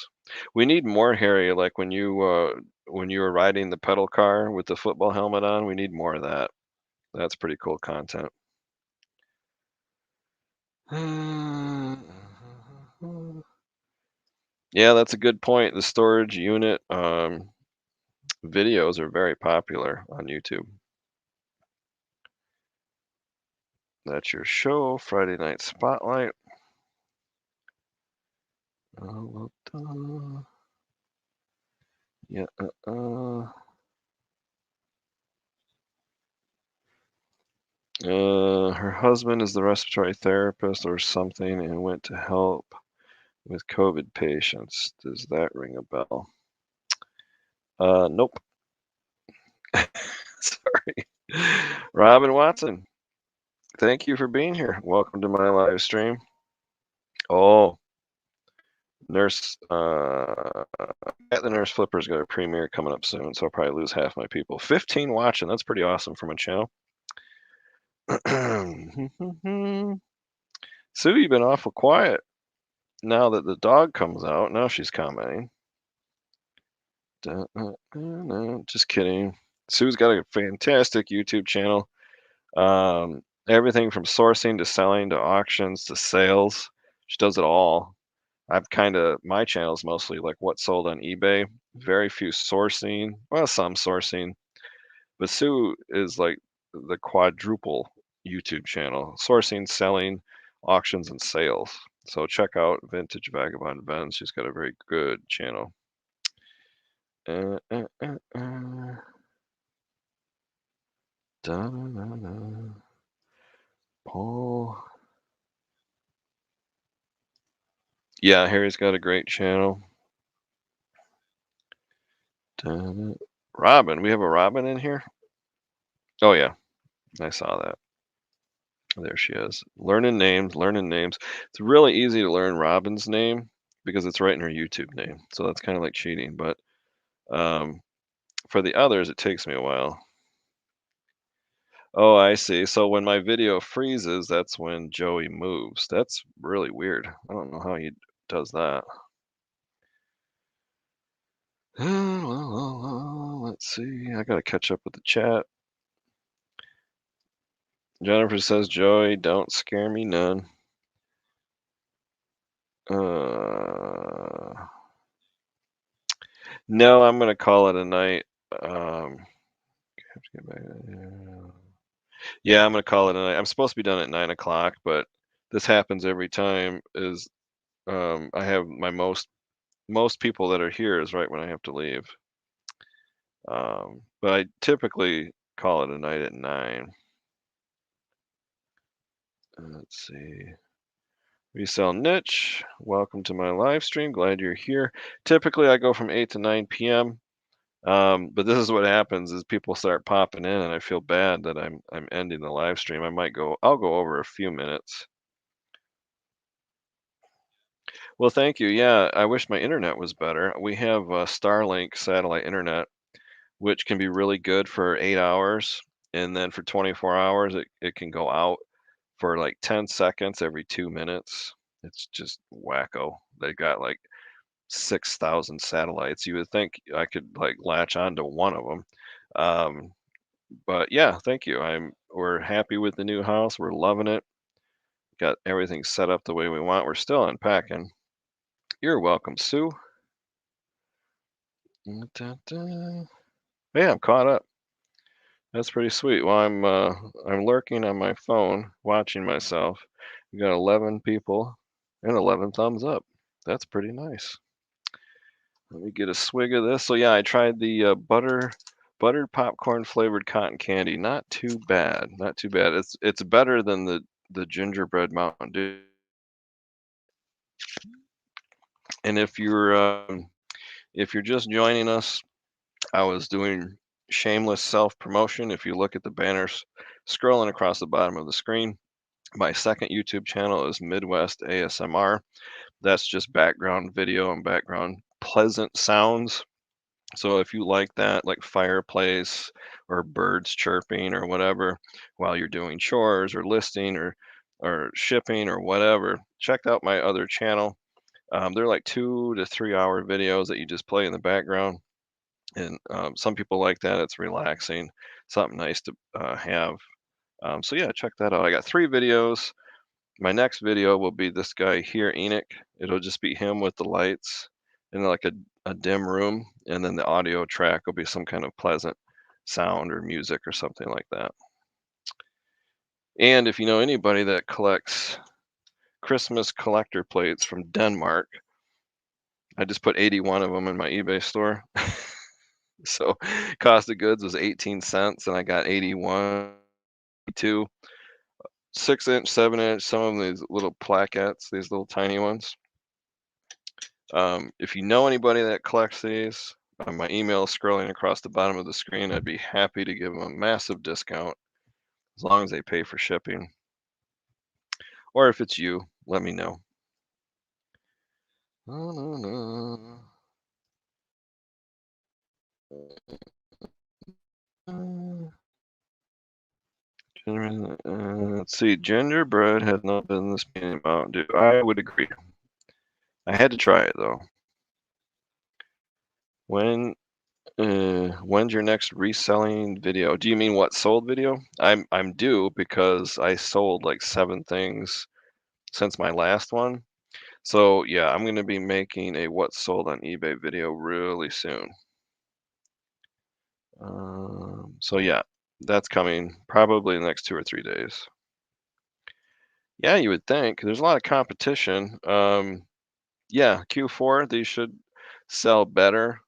S1: We need more Harry, like when you were riding the pedal car with the football helmet on. We need more of that. That's pretty cool content. Yeah, that's a good point. The storage unit videos are very popular on YouTube. That's your show, Friday Night Spotlight. Yeah. Her husband is the respiratory therapist or something and went to help with COVID patients. Does that ring a bell? Nope. Sorry. Robin Watson, thank you for being here. Welcome to my live stream. Oh, Nurse, Cat the Nurse Flipper's got a premiere coming up soon, so I'll probably lose half my people. 15 watching, that's pretty awesome for my channel. Sue, you've been awful quiet. Now that the dog comes out, now she's commenting. Just kidding. Sue's got a fantastic YouTube channel. Everything from sourcing to selling to auctions to sales. She does it all. My channel's mostly like what sold on eBay. Very few sourcing. Well, some sourcing. But Sue is like the quadruple YouTube channel. Sourcing, selling, auctions, and sales. So check out Vintage Vagabond Vens. She's got a very good channel. Uh, uh, uh, uh. Da-na-na-na. Paul. Yeah, Harry's got a great channel. Robin, we have a Robin in here? Oh yeah, I saw that. There she is. Learning names, learning names. It's really easy to learn Robin's name because it's right in her YouTube name. So that's kind of like cheating, but um, for the others, it takes me a while. Oh, I see. So when my video freezes, that's when Joey moves. That's really weird. I don't know how he does that. Let's see. I gotta catch up with the chat. Jennifer says, Joey, don't scare me none. No, I'm gonna call it a night. Have to get back. Yeah, I'm gonna call it a night. I'm supposed to be done at 9 o'clock, but this happens every time. I have my most people that are here is right when I have to leave. But I typically call it a night at 9. Let's see. Resell niche. Welcome to my live stream. Glad you're here. Typically, I go from 8 to 9 p.m. But this is what happens: is people start popping in, and I feel bad that I'm ending the live stream. I'll go over a few minutes. Well, thank you. Yeah, I wish my internet was better. We have Starlink satellite internet, which can be really good for 8 hours, and then for 24 hours, it can go out for like 10 seconds every 2 minutes. It's just wacko. They got like 6,000 satellites. You would think I could like latch onto one of them. But yeah, thank you. We're happy with the new house. We're loving it. Got everything set up the way we want. We're still unpacking. You're welcome, Sue. Yeah, I'm caught up. That's pretty sweet. Well, I'm lurking on my phone, watching myself. We got 11 people and 11 thumbs up. That's pretty nice. Let me get a swig of this. So yeah, I tried the buttered popcorn flavored cotton candy. Not too bad. Not too bad. It's better than the gingerbread Mountain Dew. And if you're just joining us, I was doing shameless self promotion. If you look at the banners scrolling across the bottom of the screen, my second YouTube channel is Midwest ASMR. That's just background video and background pleasant sounds. So if you like that, like fireplace or birds chirping or whatever while you're doing chores or listing or shipping or whatever, check out my other channel. They're like 2 to 3 hour videos that you just play in the background, and some people like that. It's relaxing, something nice to have. So yeah, check that out. I got 3 videos. My next video will be this guy here, Enoch. It'll just be him with the lights in like a dim room, and then the audio track will be some kind of pleasant sound or music or something like that. And if you know anybody that collects Christmas collector plates from Denmark, I just put 81 of them in my eBay store. So cost of goods was 18 cents, and I got 81, 2, 6-inch, 7-inch, some of them these little plaquettes, these little tiny ones. If you know anybody that collects these, my email is scrolling across the bottom of the screen. I'd be happy to give them a massive discount as long as they pay for shipping. Or if it's you, let me know. No, no, no. Let's see. Gingerbread has no business being in Mountain Dew. I would agree. I had to try it though. When when's your next reselling video? Do you mean what sold video? I'm due because I sold like 7 things since my last one. So yeah, I'm gonna be making a what sold on eBay video really soon. So yeah, that's coming probably in the next 2 or 3 days. Yeah, you would think. There's a lot of competition. Yeah, Q4, these should sell better.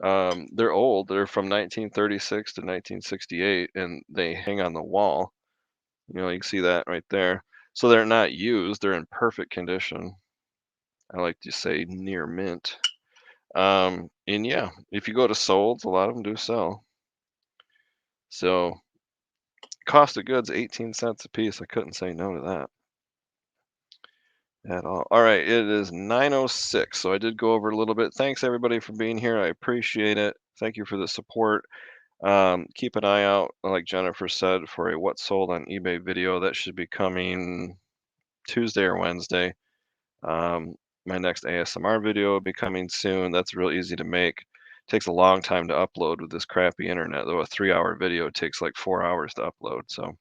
S1: They're old. They're from 1936 to 1968, and they hang on the wall. You can see that right there. So they're not used. They're in perfect condition. I like to say near mint. And yeah, if you go to Solds, a lot of them do sell. So cost of goods, 18 cents a piece. I couldn't say no to that at all. All right, it is 9:06, so I did go over a little bit. Thanks everybody for being here. I appreciate it. Thank you for the support. Keep an eye out, like Jennifer said, for a what sold on eBay video that should be coming Tuesday or Wednesday. Um, my next ASMR video will be coming soon. That's real easy to make. Takes a long time to upload with this crappy internet, though a 3-hour video takes like 4 hours to upload. So,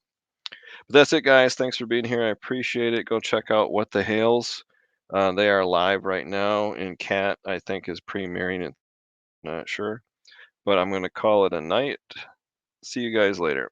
S1: but that's it, guys. Thanks for being here. I appreciate it. Go check out What the Hales. They are live right now, and Cat I think is premiering it. Not sure, but I'm going to call it a night. See you guys later.